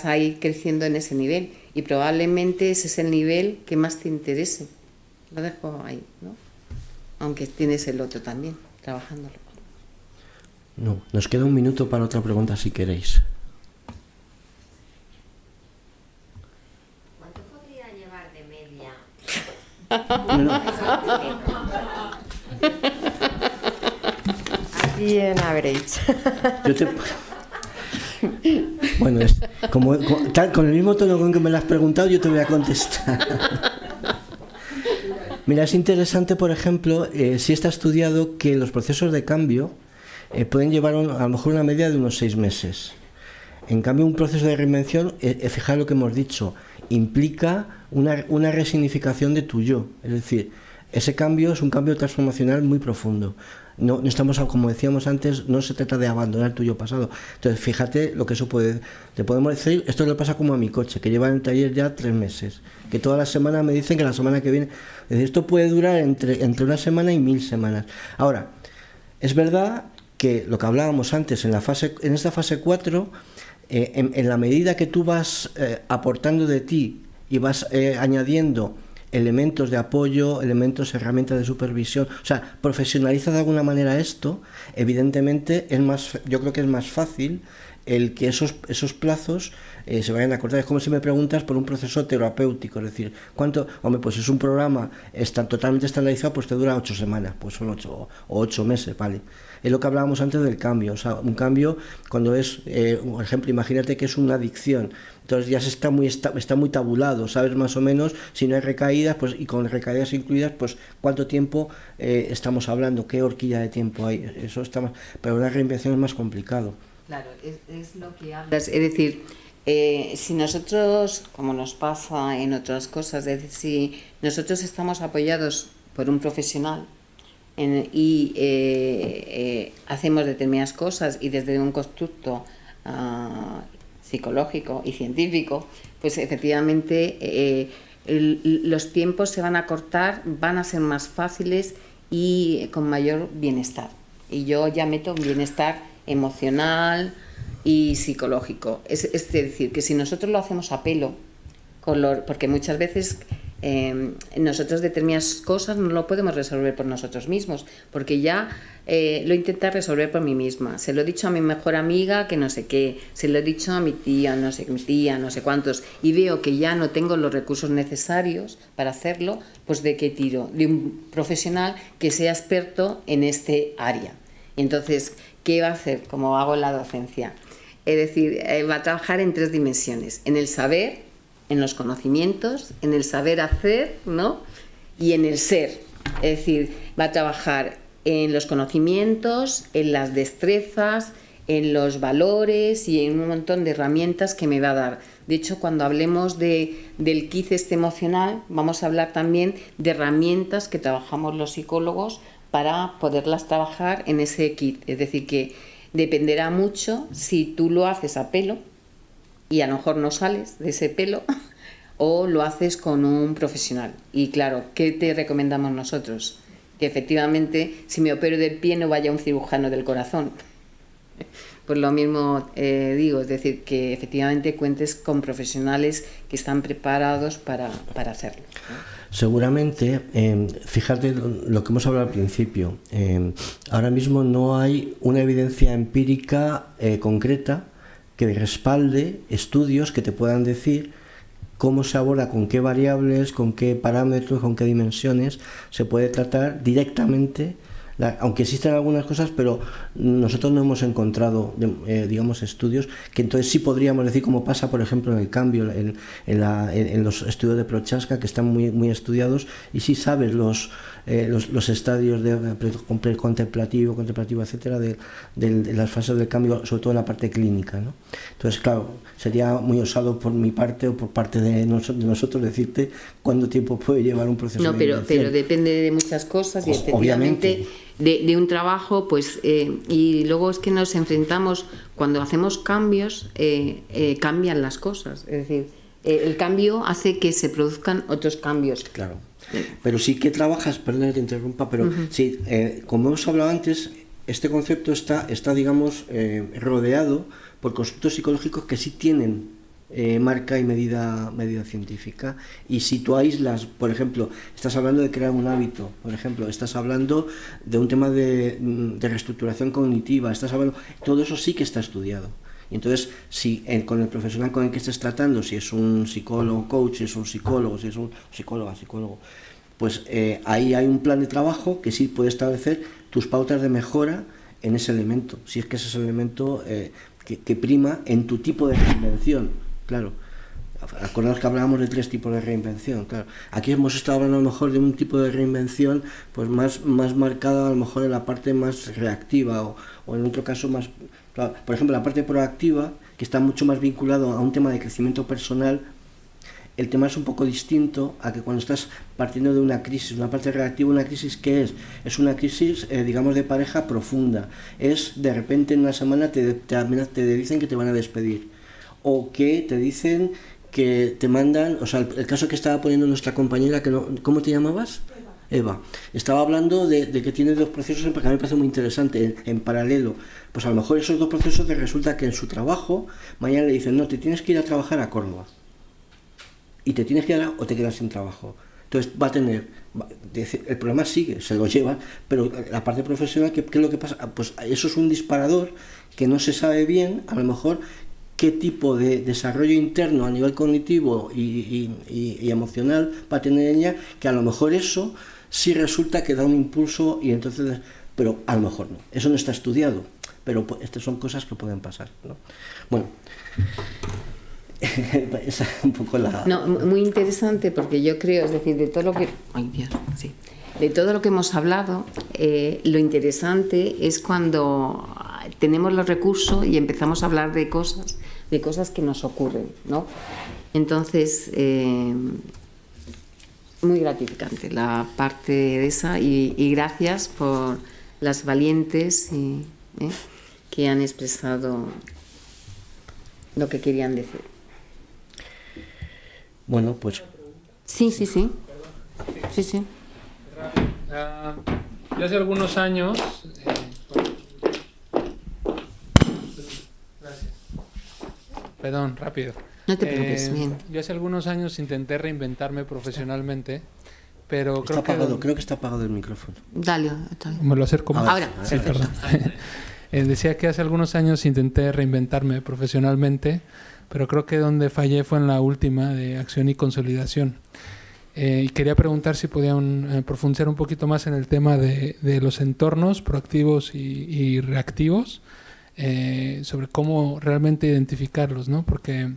a ir creciendo en ese nivel y probablemente ese es el nivel que más te interese. Lo dejo ahí, ¿no? Aunque tienes el otro también, trabajándolo.
No, nos queda un minuto para otra pregunta si queréis.
¿Cuánto podría llevar de media?
Así en average.
Bueno, con el mismo tono con que me lo has preguntado, yo te voy a contestar. Mira, es interesante, por ejemplo, si está estudiado que los procesos de cambio pueden llevar a lo mejor una media de unos 6 meses. En cambio, un proceso de reinvención, fijaos lo que hemos dicho, implica una resignificación de tu yo. Es decir, ese cambio es un cambio transformacional muy profundo. No estamos, como decíamos antes, no se trata de abandonar tu yo pasado. Entonces, fíjate lo que eso puede... Te podemos decir, esto le pasa como a mi coche, que lleva en el taller ya 3 meses. Que toda la semana me dicen que la semana que viene... Es decir, esto puede durar entre una semana y 1000 semanas. Ahora, es verdad que lo que hablábamos antes, en esta fase 4, en la medida que tú vas aportando de ti y vas añadiendo elementos de apoyo, herramientas de supervisión, o sea, profesionaliza de alguna manera esto, evidentemente yo creo que es más fácil el que esos plazos se vayan a acortar. Es como si me preguntas por un proceso terapéutico, es decir, ¿cuánto? Hombre, pues es un programa totalmente estandarizado, pues te dura 8 semanas, pues son 8 o 8 meses, ¿vale? Es lo que hablábamos antes del cambio, o sea, un cambio cuando es, por ejemplo, imagínate que es una adicción, entonces ya está muy tabulado, sabes más o menos si no hay recaídas, pues, y con recaídas incluidas, pues cuánto tiempo estamos hablando, qué horquilla de tiempo hay, eso está más, pero una reinvención es más complicado.
Claro, es lo que hablas, es decir, si nosotros, como nos pasa en otras cosas, es decir, si nosotros estamos apoyados por un profesional y hacemos determinadas cosas y desde un constructo psicológico y científico, pues efectivamente los tiempos se van a acortar, van a ser más fáciles y con mayor bienestar. Y yo ya meto bienestar emocional y psicológico. Es decir, que si nosotros lo hacemos a pelo, porque muchas veces nosotros determinadas cosas no lo podemos resolver por nosotros mismos, porque ya lo intenté resolver por mí misma. Se lo he dicho a mi mejor amiga que no sé qué, se lo he dicho a mi tía, no sé cuántos, y veo que ya no tengo los recursos necesarios para hacerlo, pues ¿de qué tiro? De un profesional que sea experto en este área. Y entonces, ¿qué va a hacer? Como hago en la docencia. Es decir, va a trabajar en 3 dimensiones: en el saber, en los conocimientos, en el saber hacer, ¿no? Y en el ser. Es decir, va a trabajar en los conocimientos, en las destrezas, en los valores y en un montón de herramientas que me va a dar. De hecho, cuando hablemos del kit emocional, vamos a hablar también de herramientas que trabajamos los psicólogos para poderlas trabajar en ese kit. Es decir, que dependerá mucho si tú lo haces a pelo, y a lo mejor no sales de ese pelo, o lo haces con un profesional. Y claro, ¿qué te recomendamos nosotros? Que efectivamente, si me opero del pie, no vaya un cirujano del corazón. Pues lo mismo digo, es decir, que efectivamente cuentes con profesionales que están preparados para hacerlo, ¿no?
Seguramente, fíjate lo que hemos hablado al principio, ahora mismo no hay una evidencia empírica concreta que respalde estudios que te puedan decir cómo se aborda, con qué variables, con qué parámetros, con qué dimensiones se puede tratar directamente, aunque existen algunas cosas, pero nosotros no hemos encontrado, digamos, estudios que entonces sí podríamos decir, como pasa, por ejemplo, en el cambio, en los estudios de Prochaska, que están muy estudiados, y sí sabes los estadios de contemplativo, etcétera, de las fases del cambio, sobre todo en la parte clínica, ¿no? Entonces, claro, sería muy osado por mi parte o por parte de nosotros decirte cuánto tiempo puede llevar un proceso de
pero depende de muchas cosas, y
obviamente
de un trabajo, pues y luego es que nos enfrentamos, cuando hacemos cambios, cambian las cosas. Es decir, el cambio hace que se produzcan otros cambios.
Claro. Pero sí que trabajas, perdón que te interrumpa, pero sí, como hemos hablado antes, este concepto está digamos, rodeado por conceptos psicológicos que sí tienen marca y medida científica. Y si tú aíslas, por ejemplo, estás hablando de crear un hábito, por ejemplo, estás hablando de un tema de reestructuración cognitiva, estás hablando, todo eso sí que está estudiado. Y entonces, si con el profesional con el que estés tratando, si es un psicólogo, coach, si es un psicólogo, si es un psicólogo, pues ahí hay un plan de trabajo que sí puede establecer tus pautas de mejora en ese elemento, si es que ese es el elemento que prima en tu tipo de reinvención, claro. Acordaos que hablábamos de 3 tipos de reinvención, claro. Aquí hemos estado hablando a lo mejor de un tipo de reinvención pues más marcada a lo mejor en la parte más reactiva o en otro caso más, claro, por ejemplo, la parte proactiva, que está mucho más vinculado a un tema de crecimiento personal. El tema es un poco distinto a que cuando estás partiendo de una crisis. Una parte reactiva, una crisis, ¿qué es? Es una crisis, digamos, de pareja profunda. Es, de repente, en una semana te dicen que te van a despedir. O que te dicen que te mandan, o sea, el caso que estaba poniendo nuestra compañera, que no, ¿cómo te llamabas? Eva. Estaba hablando de que tiene 2 procesos, porque a mí me parece muy interesante, en paralelo. Pues a lo mejor esos 2 procesos resulta que en su trabajo, mañana le dicen, no, te tienes que ir a trabajar a Córdoba. Y te tienes que ir o te quedas sin trabajo. Entonces va a tener, el problema sigue, se lo lleva, pero la parte profesional, ¿qué es lo que pasa? Pues eso es un disparador que no se sabe bien, a lo mejor, qué tipo de desarrollo interno a nivel cognitivo y emocional va a tener ella, que a lo mejor eso sí resulta que da un impulso, y entonces, pero a lo mejor no. Eso no está estudiado, pero estas son cosas que pueden pasar, ¿no? Bueno. Esa es un poco la...
No, muy interesante, porque yo creo, es decir, de todo lo que... Ay, Dios, sí. De todo lo que hemos hablado, lo interesante es cuando tenemos los recursos y empezamos a hablar de cosas que nos ocurren, ¿no? Entonces, muy gratificante la parte de esa, y gracias por las valientes que han expresado lo que querían decir.
Bueno, pues...
Sí.
Yo hace algunos años... Gracias. Perdón, rápido.
No te preocupes, bien.
Yo hace algunos años intenté reinventarme profesionalmente, pero
creo que está apagado el micrófono.
Dale.
Me lo acerco más.
Ahora,
Sí,
perfecto.
perdón. Decía que hace algunos años intenté reinventarme profesionalmente, pero creo que donde fallé fue en la última, de acción y consolidación. Y quería preguntar si podían profundizar un poquito más en el tema de los entornos proactivos y reactivos, sobre cómo realmente identificarlos, ¿no? Porque,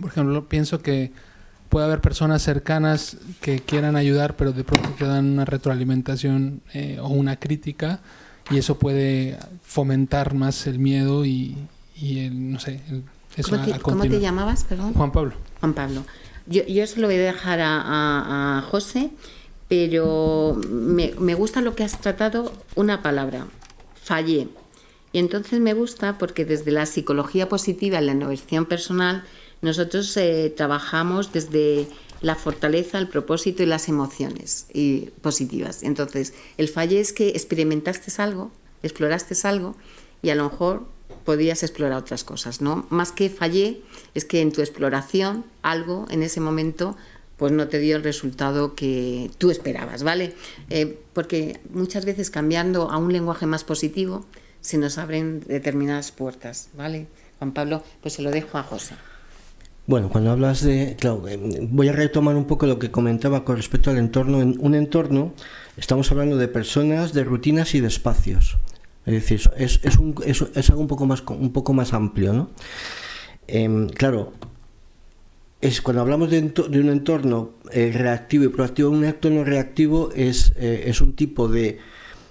por ejemplo, pienso que puede haber personas cercanas que quieran ayudar, pero de pronto te dan una retroalimentación o una crítica, y eso puede fomentar más el miedo y no sé, eso
¿Cómo te llamabas, perdón?
Juan Pablo.
Juan Pablo. Yo se lo voy a dejar a José, pero me gusta lo que has tratado, una palabra, fallé. Y entonces me gusta porque desde la psicología positiva y la innovación personal nosotros trabajamos desde la fortaleza, el propósito y las emociones positivas. Entonces, el fallé es que experimentaste algo, exploraste algo y a lo mejor podías explorar otras cosas, ¿no? Más que fallé, es que en tu exploración algo en ese momento pues no te dio el resultado que tú esperabas, ¿vale? Porque muchas veces cambiando a un lenguaje más positivo se nos abren determinadas puertas, ¿vale? Juan Pablo, pues se lo dejo a José.
Bueno, cuando hablas de... Claro, voy a retomar un poco lo que comentaba con respecto al entorno. En un entorno estamos hablando de personas, de rutinas y de espacios. Es decir, es algo un poco más amplio, ¿no? Claro, cuando hablamos de un entorno reactivo y proactivo, un entorno reactivo es un tipo de...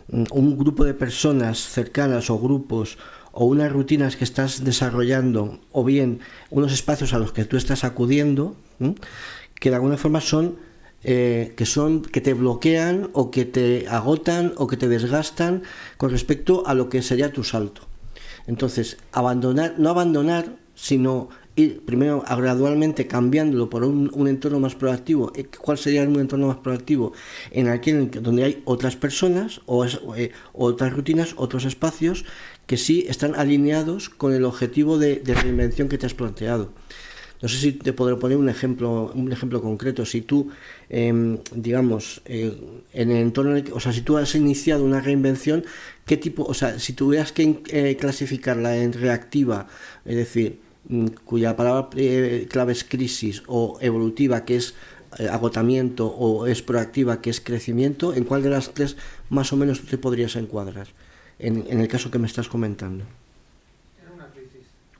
un grupo de personas cercanas o grupos o unas rutinas que estás desarrollando, o bien unos espacios a los que tú estás acudiendo, que de alguna forma que te bloquean o que te agotan o que te desgastan con respecto a lo que sería tu salto. Entonces, no abandonar, sino ir primero gradualmente cambiándolo por un entorno más proactivo. ¿Cuál sería un entorno más proactivo? En aquel donde hay otras personas o otras rutinas, otros espacios que sí están alineados con el objetivo de reinvención que te has planteado. No sé si te podré poner un ejemplo concreto. Si tú, digamos, en el entorno, si tú has iniciado una reinvención, ¿qué tipo? O sea, si tuvieras que clasificarla en reactiva, es decir, cuya palabra clave es crisis, o evolutiva, que es agotamiento, o es proactiva, que es crecimiento, ¿en cuál de las tres más o menos te podrías encuadrar en el caso que me estás comentando?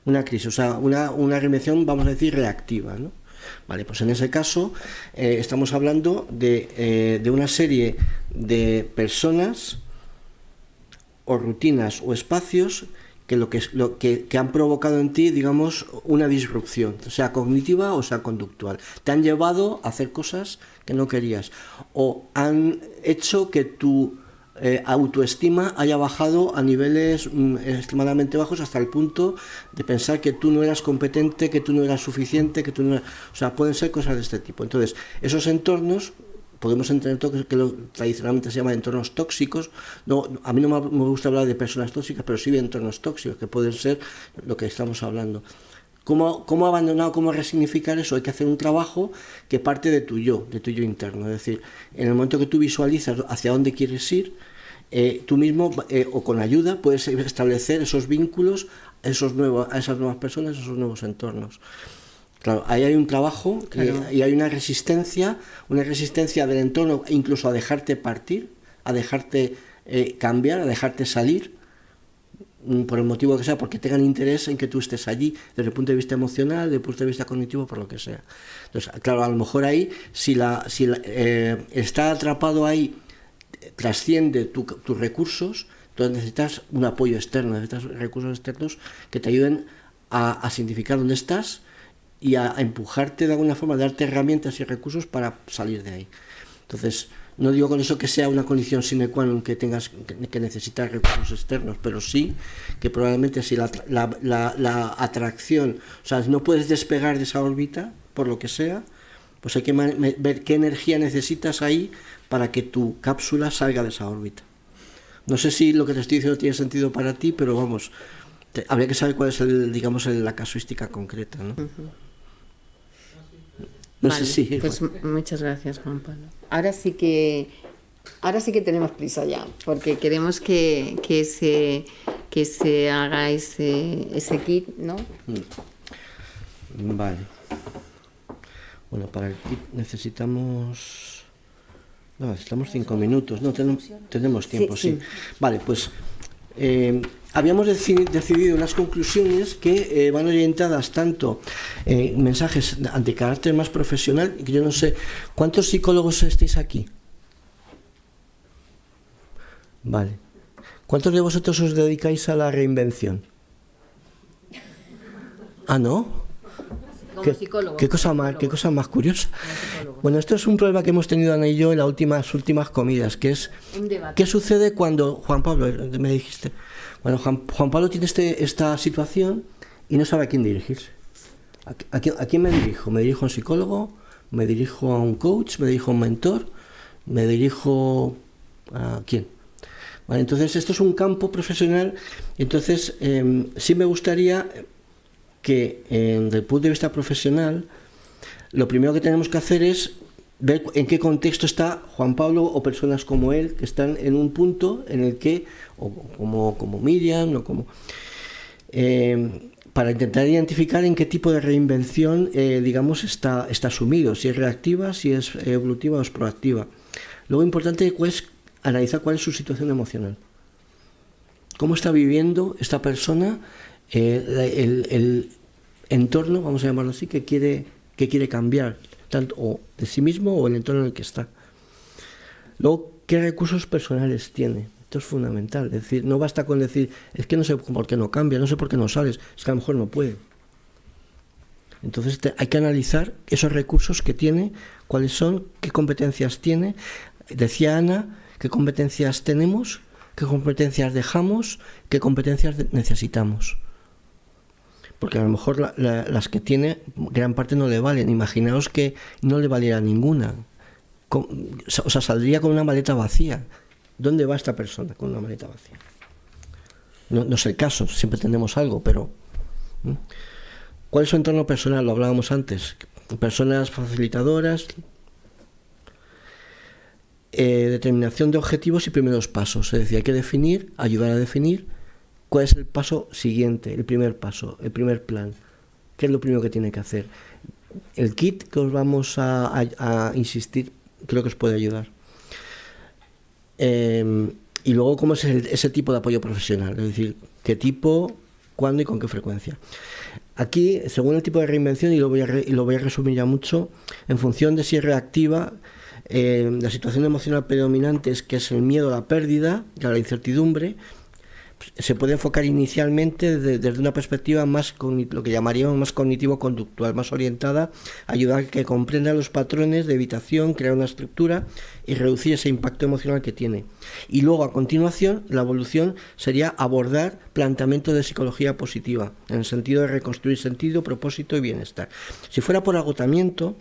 Una crisis, o sea, una reinvención, vamos a decir, reactiva, ¿no? Vale, pues en ese caso estamos hablando de una serie de personas o rutinas o espacios que han provocado en ti, digamos, una disrupción, sea cognitiva o sea conductual. Te han llevado a hacer cosas que no querías, o han hecho que tu autoestima haya bajado a niveles extremadamente bajos, hasta el punto de pensar que tú no eras competente, que tú no eras suficiente, que tú no eras... O sea, pueden ser cosas de este tipo. Entonces, esos entornos podemos entender que tradicionalmente se llaman entornos tóxicos. No, a mí no me gusta hablar de personas tóxicas, pero sí de entornos tóxicos, que pueden ser lo que estamos hablando. ¿Cómo abandonar, cómo resignificar eso? Hay que hacer un trabajo que parte de tu yo interno. Es decir, en el momento que tú visualizas hacia dónde quieres ir, tú mismo, o con ayuda, puedes establecer esos vínculos a esas nuevas personas, a esos nuevos entornos. Claro, ahí hay un trabajo, claro. Y hay una resistencia del entorno, incluso a dejarte partir, a dejarte cambiar, a dejarte salir, por el motivo que sea, porque tengan interés en que tú estés allí, desde el punto de vista emocional, desde el punto de vista cognitivo, por lo que sea. Entonces, claro, a lo mejor ahí, si está atrapado ahí, trasciende tus recursos, entonces necesitas un apoyo externo, necesitas recursos externos que te ayuden a significar dónde estás y a empujarte de alguna forma, a darte herramientas y recursos para salir de ahí. Entonces, no digo con eso que sea una condición sine qua non que tengas que necesitar recursos externos, pero sí que probablemente si la atracción, o sea, no puedes despegar de esa órbita, por lo que sea, pues hay que ver qué energía necesitas ahí para que tu cápsula salga de esa órbita. No sé si lo que te estoy diciendo tiene sentido para ti, pero vamos, habría que saber cuál es la casuística concreta, ¿no? No
vale,
sé si...
pues muchas gracias, Juan Pablo. Ahora sí que tenemos prisa ya, porque queremos que se haga ese kit, ¿no?
Vale. Bueno, para el kit necesitamos 5 minutos. No, tenemos tiempo, sí. Vale, pues habíamos decidido unas conclusiones que van orientadas tanto en mensajes de carácter más profesional, que yo no sé, ¿cuántos psicólogos estáis aquí? Vale. ¿Cuántos de vosotros os dedicáis a la reinvención? ¿Ah, no? ¿Qué cosa más curiosa? Bueno, esto es un problema que hemos tenido Ana y yo en las últimas comidas, que es ¿qué sucede cuando Juan Pablo, me dijiste? Bueno, Juan Pablo tiene esta situación y no sabe a quién dirigirse. ¿A quién me dirijo? ¿Me dirijo a un psicólogo? ¿Me dirijo a un coach? ¿Me dirijo a un mentor? ¿Me dirijo a quién? Vale, entonces esto es un campo profesional. Entonces sí me gustaría que desde el punto de vista profesional lo primero que tenemos que hacer es ver en qué contexto está Juan Pablo o personas como él que están en un punto en el que, o como Miriam, o como para intentar identificar en qué tipo de reinvención digamos está sumido, si es reactiva, si es evolutiva o es proactiva. Luego importante es analizar cuál es su situación emocional, cómo está viviendo esta persona el entorno, vamos a llamarlo así, que quiere cambiar, tanto o de sí mismo o el entorno en el que está. Luego, ¿qué recursos personales tiene? Esto es fundamental. Es decir, no basta con decir, es que no sé por qué no cambia, no sé por qué no sales, es que a lo mejor no puede. Entonces hay que analizar esos recursos que tiene, cuáles son, qué competencias tiene. Decía Ana, qué competencias tenemos, qué competencias dejamos, qué competencias necesitamos. Porque a lo mejor las que tiene, gran parte no le valen. Imaginaos que no le valiera ninguna. O sea, saldría con una maleta vacía. ¿Dónde va esta persona con una maleta vacía? No es el caso, siempre tenemos algo, pero... ¿Cuál es su entorno personal? Lo hablábamos antes. Personas facilitadoras, determinación de objetivos y primeros pasos. Es decir, hay que ayudar a definir cuál es el paso siguiente, el primer paso, el primer plan. ¿Qué es lo primero que tiene que hacer? El kit que os vamos a insistir creo que os puede ayudar. Y luego, ¿cómo es ese tipo de apoyo profesional? Es decir, ¿qué tipo, cuándo y con qué frecuencia? Aquí, según el tipo de reinvención, y lo voy a resumir ya mucho, en función de si es reactiva, la situación emocional predominante que es el miedo a la pérdida, a la incertidumbre, se puede enfocar inicialmente desde una perspectiva más, lo que llamaríamos más cognitivo-conductual, más orientada a ayudar a que comprenda los patrones de evitación, crear una estructura y reducir ese impacto emocional que tiene. Y luego, a continuación, la evolución sería abordar planteamiento de psicología positiva, en el sentido de reconstruir sentido, propósito y bienestar. Si fuera por agotamiento,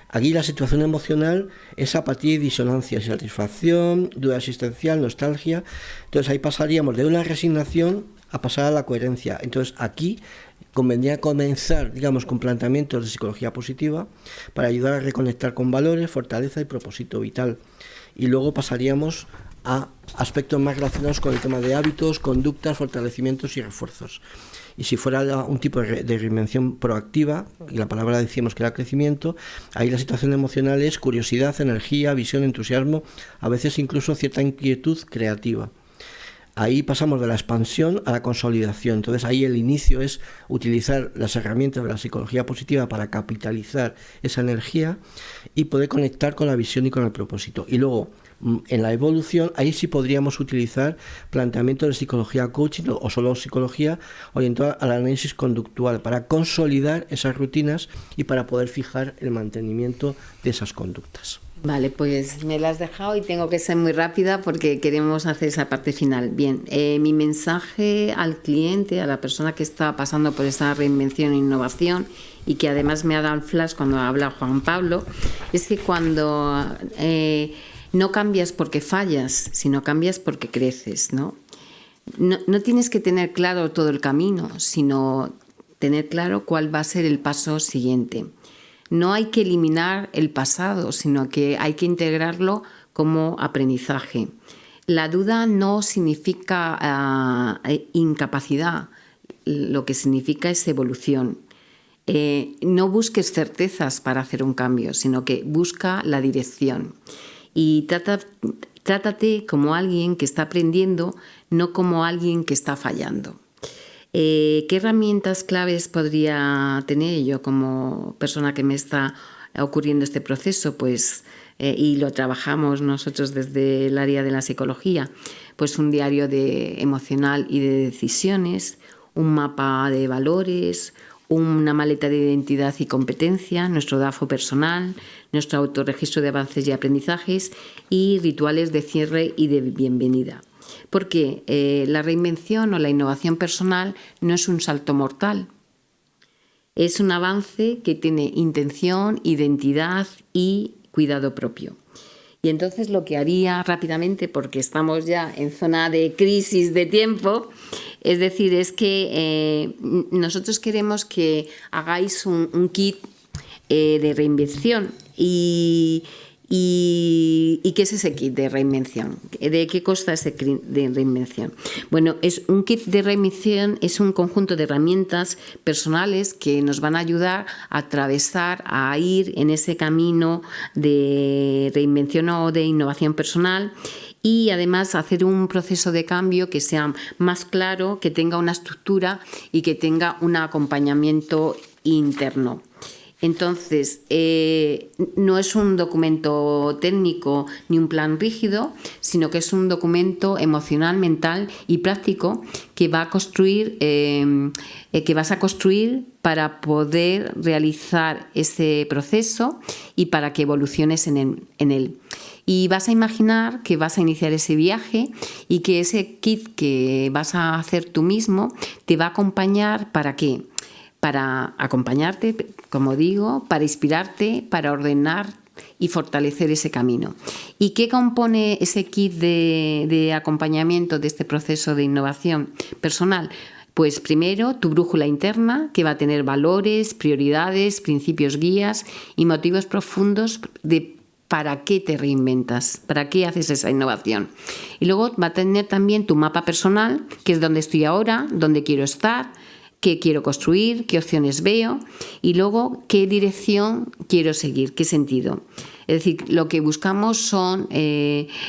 aquí la situación emocional es apatía y disonancia, satisfacción, duda existencial, nostalgia. Entonces ahí pasaríamos de una resignación a pasar a la coherencia. Entonces aquí convendría comenzar, digamos, con planteamientos de psicología positiva para ayudar a reconectar con valores, fortaleza y propósito vital. Y luego pasaríamos a aspectos más relacionados con el tema de hábitos, conductas, fortalecimientos y refuerzos. Y si fuera un tipo de reinvención proactiva, y la palabra decíamos que era crecimiento, ahí la situación emocional es curiosidad, energía, visión, entusiasmo, a veces incluso cierta inquietud creativa. Ahí pasamos de la expansión a la consolidación. Entonces ahí el inicio es utilizar las herramientas de la psicología positiva para capitalizar esa energía y poder conectar con la visión y con el propósito. Y luego, en la evolución, ahí sí podríamos utilizar planteamientos de psicología coaching o solo psicología orientada al análisis conductual para consolidar esas rutinas y para poder fijar el mantenimiento de esas conductas.
Vale, pues me la has dejado y tengo que ser muy rápida porque queremos hacer esa parte final. Bien, mi mensaje al cliente, a la persona que está pasando por esta reinvención e innovación y que además me ha dado el flash cuando habla Juan Pablo, es que cuando no cambias porque fallas, sino cambias porque creces, ¿no? No tienes que tener claro todo el camino, sino tener claro cuál va a ser el paso siguiente. no hay que eliminar el pasado, sino que hay que integrarlo como aprendizaje. La duda no significa incapacidad, lo que significa es evolución. No busques certezas para hacer un cambio, sino que busca la dirección. Y trátate como alguien que está aprendiendo, no como alguien que está fallando. ¿Qué herramientas claves podría tener yo como persona que me está ocurriendo este proceso? Pues, y lo trabajamos nosotros desde el área de la psicología, pues un diario emocional y de decisiones, un mapa de valores, una maleta de identidad y competencia, nuestro DAFO personal, nuestro autorregistro de avances y aprendizajes y rituales de cierre y de bienvenida. Porque la reinvención o la innovación personal no es un salto mortal. Es un avance que tiene intención, identidad y cuidado propio. Y entonces lo que haría rápidamente, porque estamos ya en zona de crisis de tiempo, es decir, es que nosotros queremos que hagáis un kit de reinvención. ¿Y qué es ese kit de reinvención? ¿De qué consta ese kit de reinvención? Bueno, un kit de reinvención es un conjunto de herramientas personales que nos van a ayudar a atravesar, a ir en ese camino de reinvención o de innovación personal y además hacer un proceso de cambio que sea más claro, que tenga una estructura y que tenga un acompañamiento interno. Entonces, no es un documento técnico ni un plan rígido, sino que es un documento emocional, mental y práctico que vas a construir para poder realizar ese proceso y para que evoluciones en él. Y vas a imaginar que vas a iniciar ese viaje y que ese kit que vas a hacer tú mismo te va a acompañar ¿para qué? Para acompañarte, como digo, para inspirarte, para ordenar y fortalecer ese camino. ¿Y qué compone ese kit de acompañamiento de este proceso de innovación personal? Pues primero tu brújula interna, que va a tener valores, prioridades, principios guías y motivos profundos de para qué te reinventas, para qué haces esa innovación. Y luego va a tener también tu mapa personal, que es donde estoy ahora, dónde quiero estar, qué quiero construir, qué opciones veo y luego qué dirección quiero seguir, qué sentido. Es decir, lo que buscamos son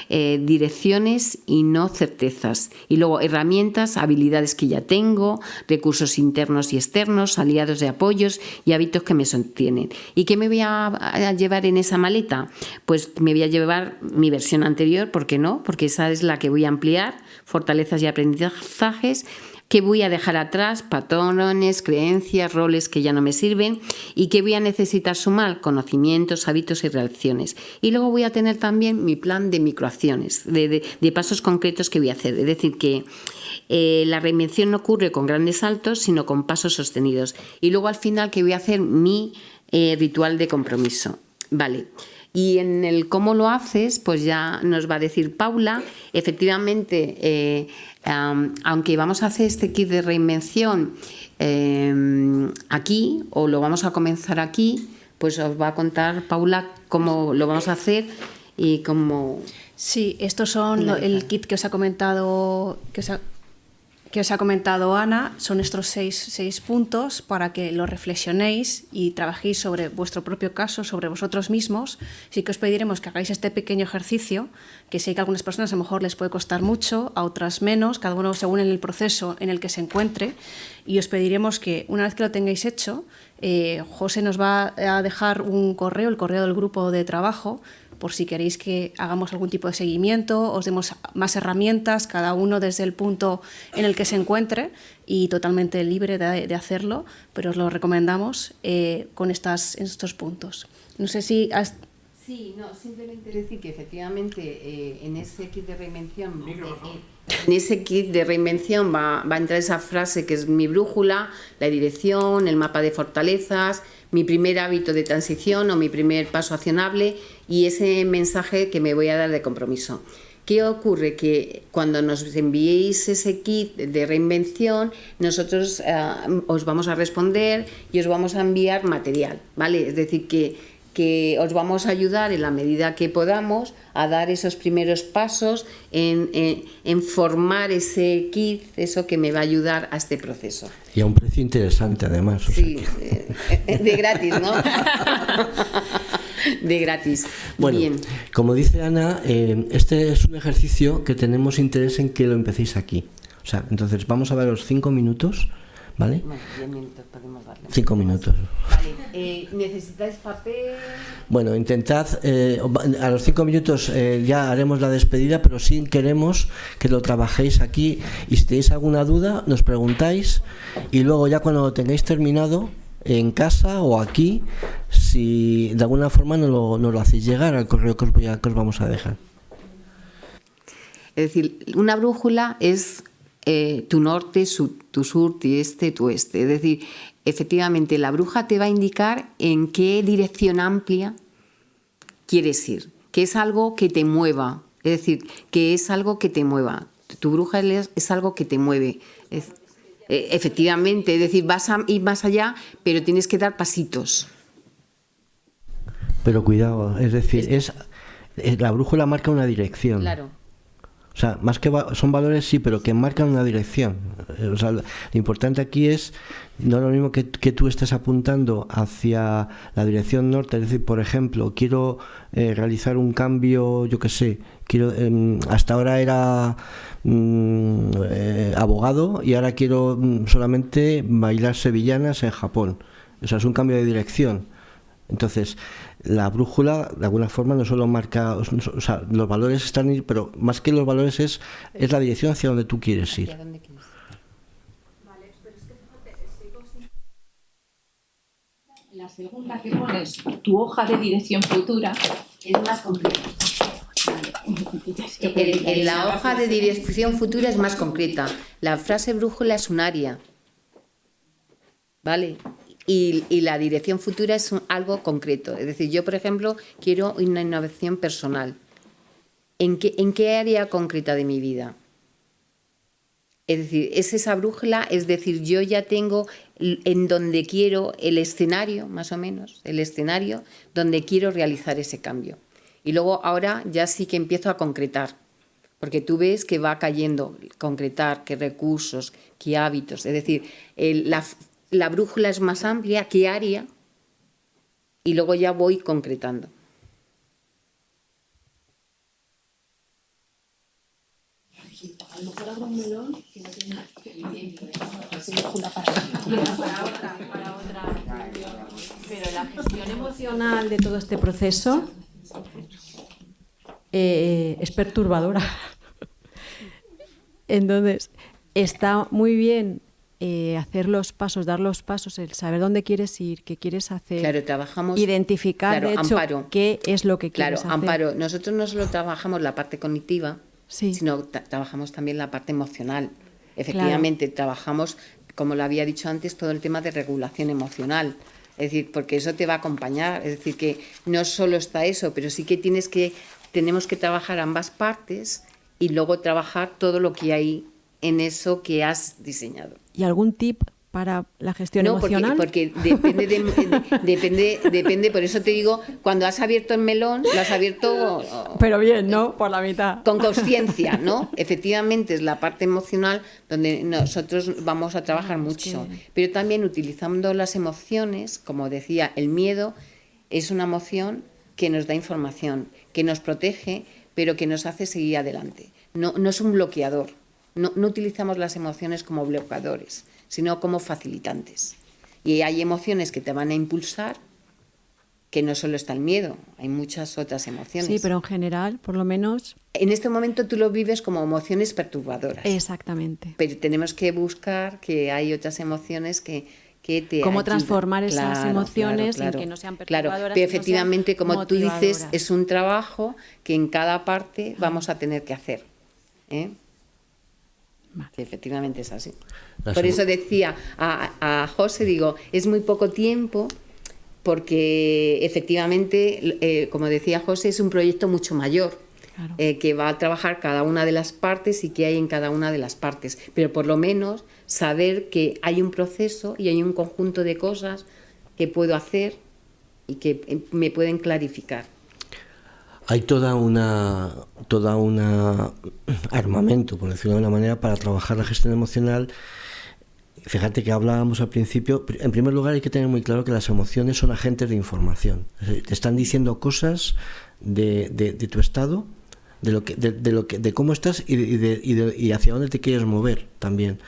direcciones y no certezas. Y luego herramientas, habilidades que ya tengo, recursos internos y externos, aliados de apoyos y hábitos que me sostienen. ¿Y qué me voy a llevar en esa maleta? Pues me voy a llevar mi versión anterior, ¿por qué no? Porque esa es la que voy a ampliar, fortalezas y aprendizajes, que voy a dejar atrás, patrones, creencias, roles que ya no me sirven y que voy a necesitar sumar conocimientos, hábitos y reacciones. Y luego voy a tener también mi plan de microacciones, de pasos concretos que voy a hacer. Es decir, que la reinvención no ocurre con grandes saltos, sino con pasos sostenidos. Y luego al final que voy a hacer mi ritual de compromiso. Vale. Y en el cómo lo haces, pues ya nos va a decir Paula. Efectivamente, aunque vamos a hacer este kit de reinvención aquí, o lo vamos a comenzar aquí, pues os va a contar Paula cómo lo vamos a hacer y cómo...
Sí, estos son el kit que os ha comentado... que os ha comentado Ana, son estos seis puntos para que lo reflexionéis y trabajéis sobre vuestro propio caso, sobre vosotros mismos. Sí que os pediremos que hagáis este pequeño ejercicio, que sé que a algunas personas a lo mejor les puede costar mucho, a otras menos, cada uno según en el proceso en el que se encuentre, y os pediremos que una vez que lo tengáis hecho, José nos va a dejar un correo, el correo del grupo de trabajo, por si queréis que hagamos algún tipo de seguimiento, os demos más herramientas, cada uno desde el punto en el que se encuentre y totalmente libre de hacerlo, pero os lo recomendamos con estos puntos. No sé si...
Sí, no, simplemente decir que efectivamente en ese kit de reinvención... va a entrar esa frase que es mi brújula, la dirección, el mapa de fortalezas, mi primer hábito de transición o mi primer paso accionable y ese mensaje que me voy a dar de compromiso. ¿Qué ocurre? Que cuando nos enviéis ese kit de reinvención, nosotros os vamos a responder y os vamos a enviar material, ¿vale? Es decir, que os vamos a ayudar en la medida que podamos a dar esos primeros pasos en formar ese kit, eso que me va a ayudar a este proceso.
Y a un precio interesante, además.
Sí, de gratis, ¿no? De gratis.
Bueno,
bien.
Como dice Ana, este es un ejercicio que tenemos interés en que lo empecéis aquí. O sea, entonces vamos a daros 5 minutos, ¿vale?
Bueno, 10 minutos podemos darle.
5 minutos.
Vale, ¿necesitáis papel?
Bueno, intentad, a los 5 minutos ya haremos la despedida, pero sí queremos que lo trabajéis aquí, y si tenéis alguna duda nos preguntáis, y luego ya cuando lo tengáis terminado, en casa o aquí, si de alguna forma nos lo hacéis llegar al correo que os vamos a dejar.
Es decir, una brújula es tu norte, tu sur, tu este, tu oeste. Es decir, efectivamente la brújula te va a indicar en qué dirección amplia quieres ir, que es algo que te mueva. Es decir, que es algo que te mueva. Tu brújula es algo que te mueve. Efectivamente, es decir, vas a ir más allá, pero tienes que dar pasitos.
Pero cuidado, es decir, la brújula marca una dirección.
Claro.
O sea, más que son valores, sí, pero que marcan una dirección. O sea, lo importante aquí es no lo mismo que tú estés apuntando hacia la dirección norte. Es decir, por ejemplo, quiero realizar un cambio, yo qué sé, hasta ahora era abogado y ahora quiero solamente bailar sevillanas en Japón. O sea, es un cambio de dirección. Entonces, la brújula de alguna forma no solo marca, o sea, los valores están ahí, pero más que los valores es la dirección hacia donde tú quieres ir.
La segunda que pones, tu hoja de dirección futura, es más concreta.
En la hoja de dirección futura es más concreta. La frase brújula es un área, ¿vale? Y la dirección futura es algo concreto. Es decir, yo, por ejemplo, quiero una innovación personal. ¿En qué área concreta de mi vida? Es decir, es esa brújula, es decir, yo ya tengo en donde quiero el escenario, más o menos, el escenario donde quiero realizar ese cambio. Y luego ahora ya sí que empiezo a concretar, porque tú ves que va cayendo, concretar, qué recursos, qué hábitos. Es decir, la brújula es más amplia, qué área, y luego ya voy concretando.
A lo mejor habrá un melón que no tiene
para otra. Pero la gestión emocional de todo este proceso es perturbadora. Entonces, está muy bien hacer los pasos, dar los pasos, el saber dónde quieres ir, qué quieres hacer,
claro, trabajamos,
identificar,
claro,
de hecho,
Amparo,
qué es lo que quieres hacer.
Claro, Amparo, nosotros no solo trabajamos la parte cognitiva,
sí,
sino trabajamos también la parte emocional. Efectivamente, claro, trabajamos, como lo había dicho antes, todo el tema de regulación emocional. Es decir, porque eso te va a acompañar. Es decir, que no solo está eso, pero sí que tenemos que trabajar ambas partes y luego trabajar todo lo que hay en eso que has diseñado.
¿Y algún tip para la gestión emocional?
No, porque depende, por eso te digo, cuando has abierto el melón, lo has abierto...
Pero bien, ¿no? Por la mitad.
Con consciencia, ¿no? Efectivamente es la parte emocional donde nosotros vamos a trabajar mucho, pero también utilizando las emociones, como decía, el miedo es una emoción que nos da información, que nos protege, pero que nos hace seguir adelante. No es un bloqueador, no utilizamos las emociones como bloqueadores, sino como facilitantes. Y hay emociones que te van a impulsar, que no solo está el miedo, hay muchas otras emociones.
Sí, pero en general, por lo menos...
En este momento tú lo vives como emociones perturbadoras.
Exactamente.
Pero tenemos que buscar que hay otras emociones que te
cómo
ayudan.
Transformar esas emociones en que no sean perturbadoras.
Claro, pero efectivamente, como tú dices,
motivadoras.
es un trabajo que en cada parte vamos a tener que hacer. Que efectivamente es así. Por eso decía a José, digo, es muy poco tiempo porque efectivamente, como decía José, es un proyecto mucho mayor.
Claro.
Que va a trabajar cada una de las partes y qué hay en cada una de las partes. Pero por lo menos saber que hay un proceso y hay un conjunto de cosas que puedo hacer y que me pueden clarificar.
Hay toda una armamento, por decirlo de una manera, para trabajar la gestión emocional. Fíjate que hablábamos al principio, en primer lugar hay que tener muy claro que las emociones son agentes de información. Te están diciendo cosas de tu estado, de cómo estás y hacia dónde te quieres mover también.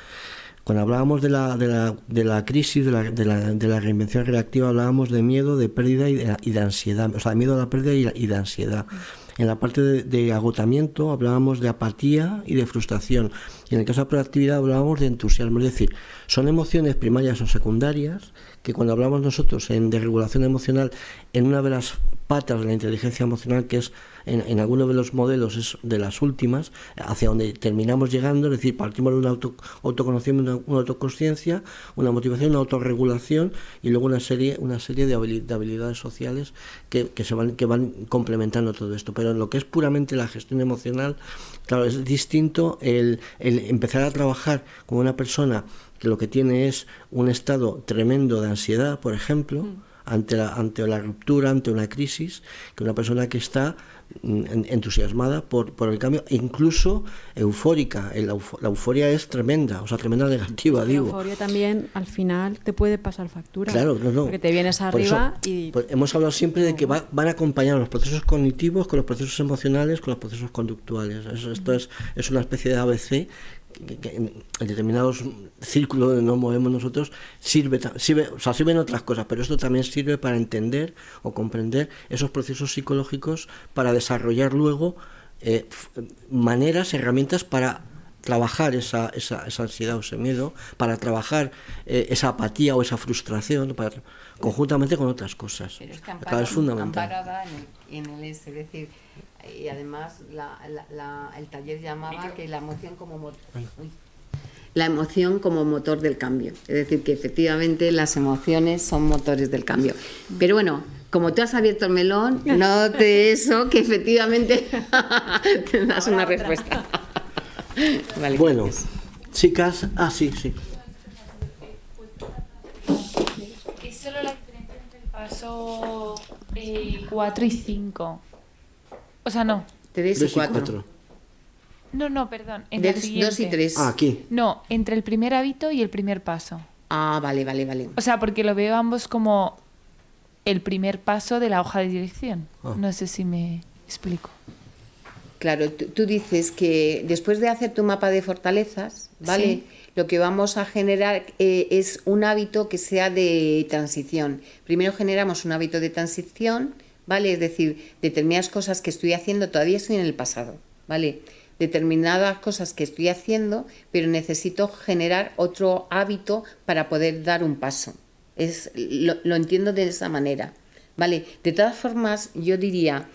Cuando hablábamos de la crisis, de la reinvención reactiva, hablábamos de miedo, de pérdida y de ansiedad, o sea, de miedo a la pérdida y de ansiedad. En la parte de agotamiento hablábamos de apatía y de frustración. Y en el caso de la proactividad hablábamos de entusiasmo. Es decir, son emociones primarias o secundarias que cuando hablamos nosotros de regulación emocional, en una de las patas de la inteligencia emocional, que es en algunos de los modelos es de las últimas, hacia donde terminamos llegando, es decir, partimos de un autoconocimiento, una autoconsciencia, una motivación, una autorregulación y luego una serie de habilidades sociales que van complementando todo esto. Pero en lo que es puramente la gestión emocional, claro, es distinto el empezar a trabajar con una persona que lo que tiene es un estado tremendo de ansiedad, por ejemplo, ante la ruptura, ante una crisis, que una persona que está entusiasmada por el cambio, incluso eufórica. La euforia es tremenda, o sea, tremenda negativa, digo.
La euforia también al final te puede pasar factura.
Claro, no.
Porque te vienes arriba y...
Pues hemos hablado siempre de que van acompañados los procesos cognitivos con los procesos emocionales, con los procesos conductuales. Esto es una especie de ABC que en determinados círculos donde nos movemos nosotros sirven otras cosas, pero esto también sirve para entender o comprender esos procesos psicológicos, para desarrollar luego maneras, herramientas para trabajar esa ansiedad o ese miedo, para trabajar esa apatía o esa frustración, conjuntamente con otras cosas.
Pero es
que es fundamental.
Amparada en el es decir, y además el taller llamaba que la emoción como motor del cambio, es decir, que efectivamente las emociones son motores del cambio. Pero bueno, como tú has abierto el melón, note eso, que efectivamente tendrás una respuesta. Vale,
bueno,
gracias.
Chicas, sí.
Es solo la diferencia entre el paso 4 y 5. O sea, no.
3 y 4.
No, perdón. Entre
2 y 3.
Aquí.
No, entre el primer hábito y el primer paso.
Vale.
O sea, porque lo veo ambos como el primer paso de la hoja de dirección. No sé si me explico.
Claro, tú dices que después de hacer tu mapa de fortalezas, ¿vale? Sí. Lo que vamos a generar es un hábito que sea de transición. Primero generamos un hábito de transición, ¿vale? Es decir, determinadas cosas que estoy haciendo, todavía estoy en el pasado, ¿vale? Determinadas cosas que estoy haciendo, pero necesito generar otro hábito para poder dar un paso. Lo entiendo de esa manera, ¿vale? De todas formas, yo diría...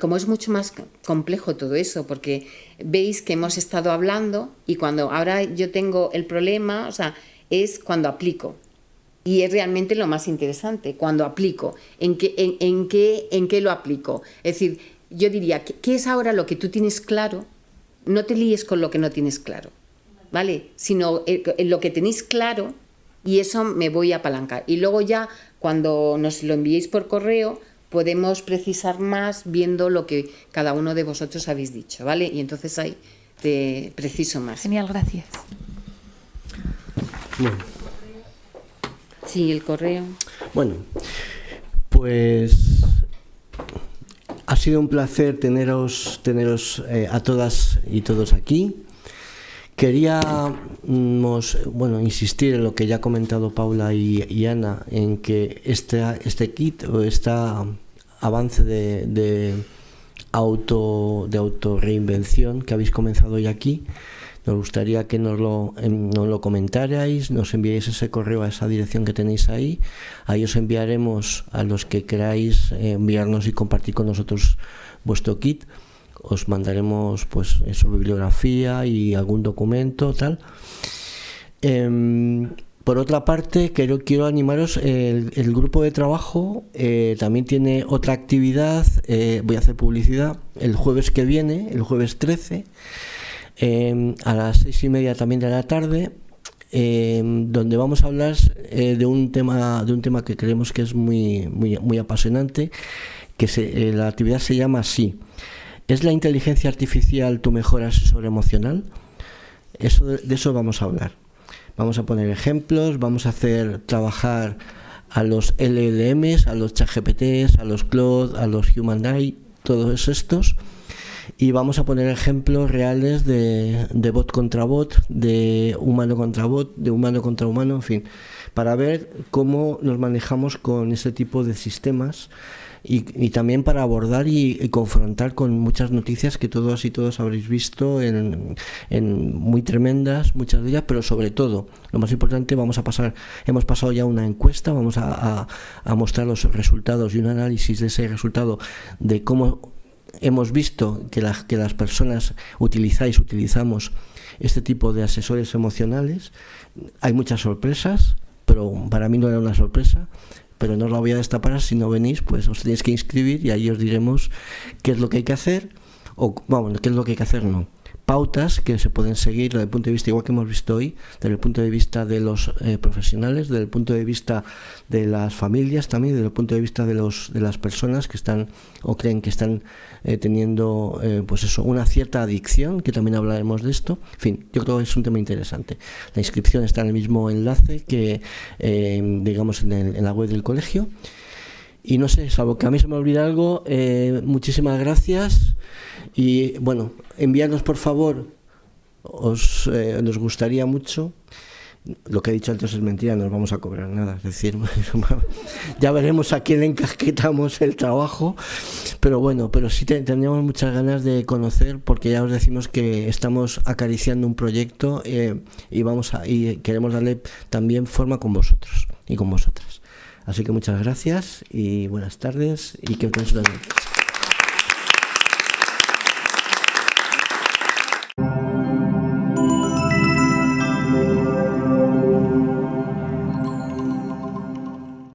como es mucho más complejo todo eso, porque veis que hemos estado hablando y cuando ahora yo tengo el problema, o sea, es cuando aplico. Y es realmente lo más interesante, cuando aplico. ¿En qué lo aplico? Es decir, yo diría, ¿qué es ahora lo que tú tienes claro? No te líes con lo que no tienes claro, ¿vale? Sino en lo que tenéis claro, y eso me voy a apalancar. Y luego ya, cuando nos lo enviéis por correo, podemos precisar más viendo lo que cada uno de vosotros habéis dicho, ¿vale? Y entonces ahí te preciso más.
Genial, gracias.
Bueno.
Sí, el correo.
Bueno, pues ha sido un placer teneros a todas y todos aquí. Queríamos insistir en lo que ya ha comentado Paula y Ana, en que este kit o este avance de autorreinvención que habéis comenzado hoy aquí, nos gustaría que nos lo comentarais, nos enviéis ese correo a esa dirección que tenéis ahí. Ahí os enviaremos, a los que queráis enviarnos y compartir con nosotros vuestro kit, os mandaremos pues eso, bibliografía y algún documento tal. Por otra parte, quiero animaros, el grupo de trabajo también tiene otra actividad, voy a hacer publicidad, el jueves que viene, el jueves 13, a las 6:30 también de la tarde, donde vamos a hablar de un tema que creemos que es muy apasionante, que la actividad se llama así: ¿es la inteligencia artificial tu mejor asesor emocional? De eso vamos a hablar. Vamos a poner ejemplos, vamos a hacer trabajar a los LLMs, a los ChatGPTs, a los Claude, a los Human AI, todos estos, y vamos a poner ejemplos reales de bot contra bot, de humano contra bot, de humano contra humano, en fin, para ver cómo nos manejamos con ese tipo de sistemas. Y también para abordar y confrontar con muchas noticias que todos y todos habréis visto, en muy tremendas, muchas de ellas, pero sobre todo, lo más importante, hemos pasado ya una encuesta, vamos a mostrar los resultados y un análisis de ese resultado, de cómo hemos visto que las personas utilizamos este tipo de asesores emocionales. Hay muchas sorpresas, pero para mí no era una sorpresa. Pero no os la voy a destapar. Si no venís, pues os tenéis que inscribir y ahí os diremos qué es lo que hay que hacer, qué es lo que hay que hacer, no. Pautas que se pueden seguir desde el punto de vista, igual que hemos visto hoy, desde el punto de vista de los profesionales, desde el punto de vista de las familias también, desde el punto de vista de las personas que están o creen que están teniendo una cierta adicción, que también hablaremos de esto. En fin, yo creo que es un tema interesante. La inscripción está en el mismo enlace que digamos en la web del colegio. Y no sé, salvo que a mí se me olvida algo, muchísimas gracias. Y bueno, enviadnos por favor, nos gustaría mucho. Lo que he dicho antes es mentira, no nos vamos a cobrar nada, es decir, ya veremos a quién le encasquetamos el trabajo, pero sí tendríamos muchas ganas de conocer, porque ya os decimos que estamos acariciando un proyecto y queremos darle también forma con vosotros y con vosotras. Así que muchas gracias y buenas tardes y que tenéis una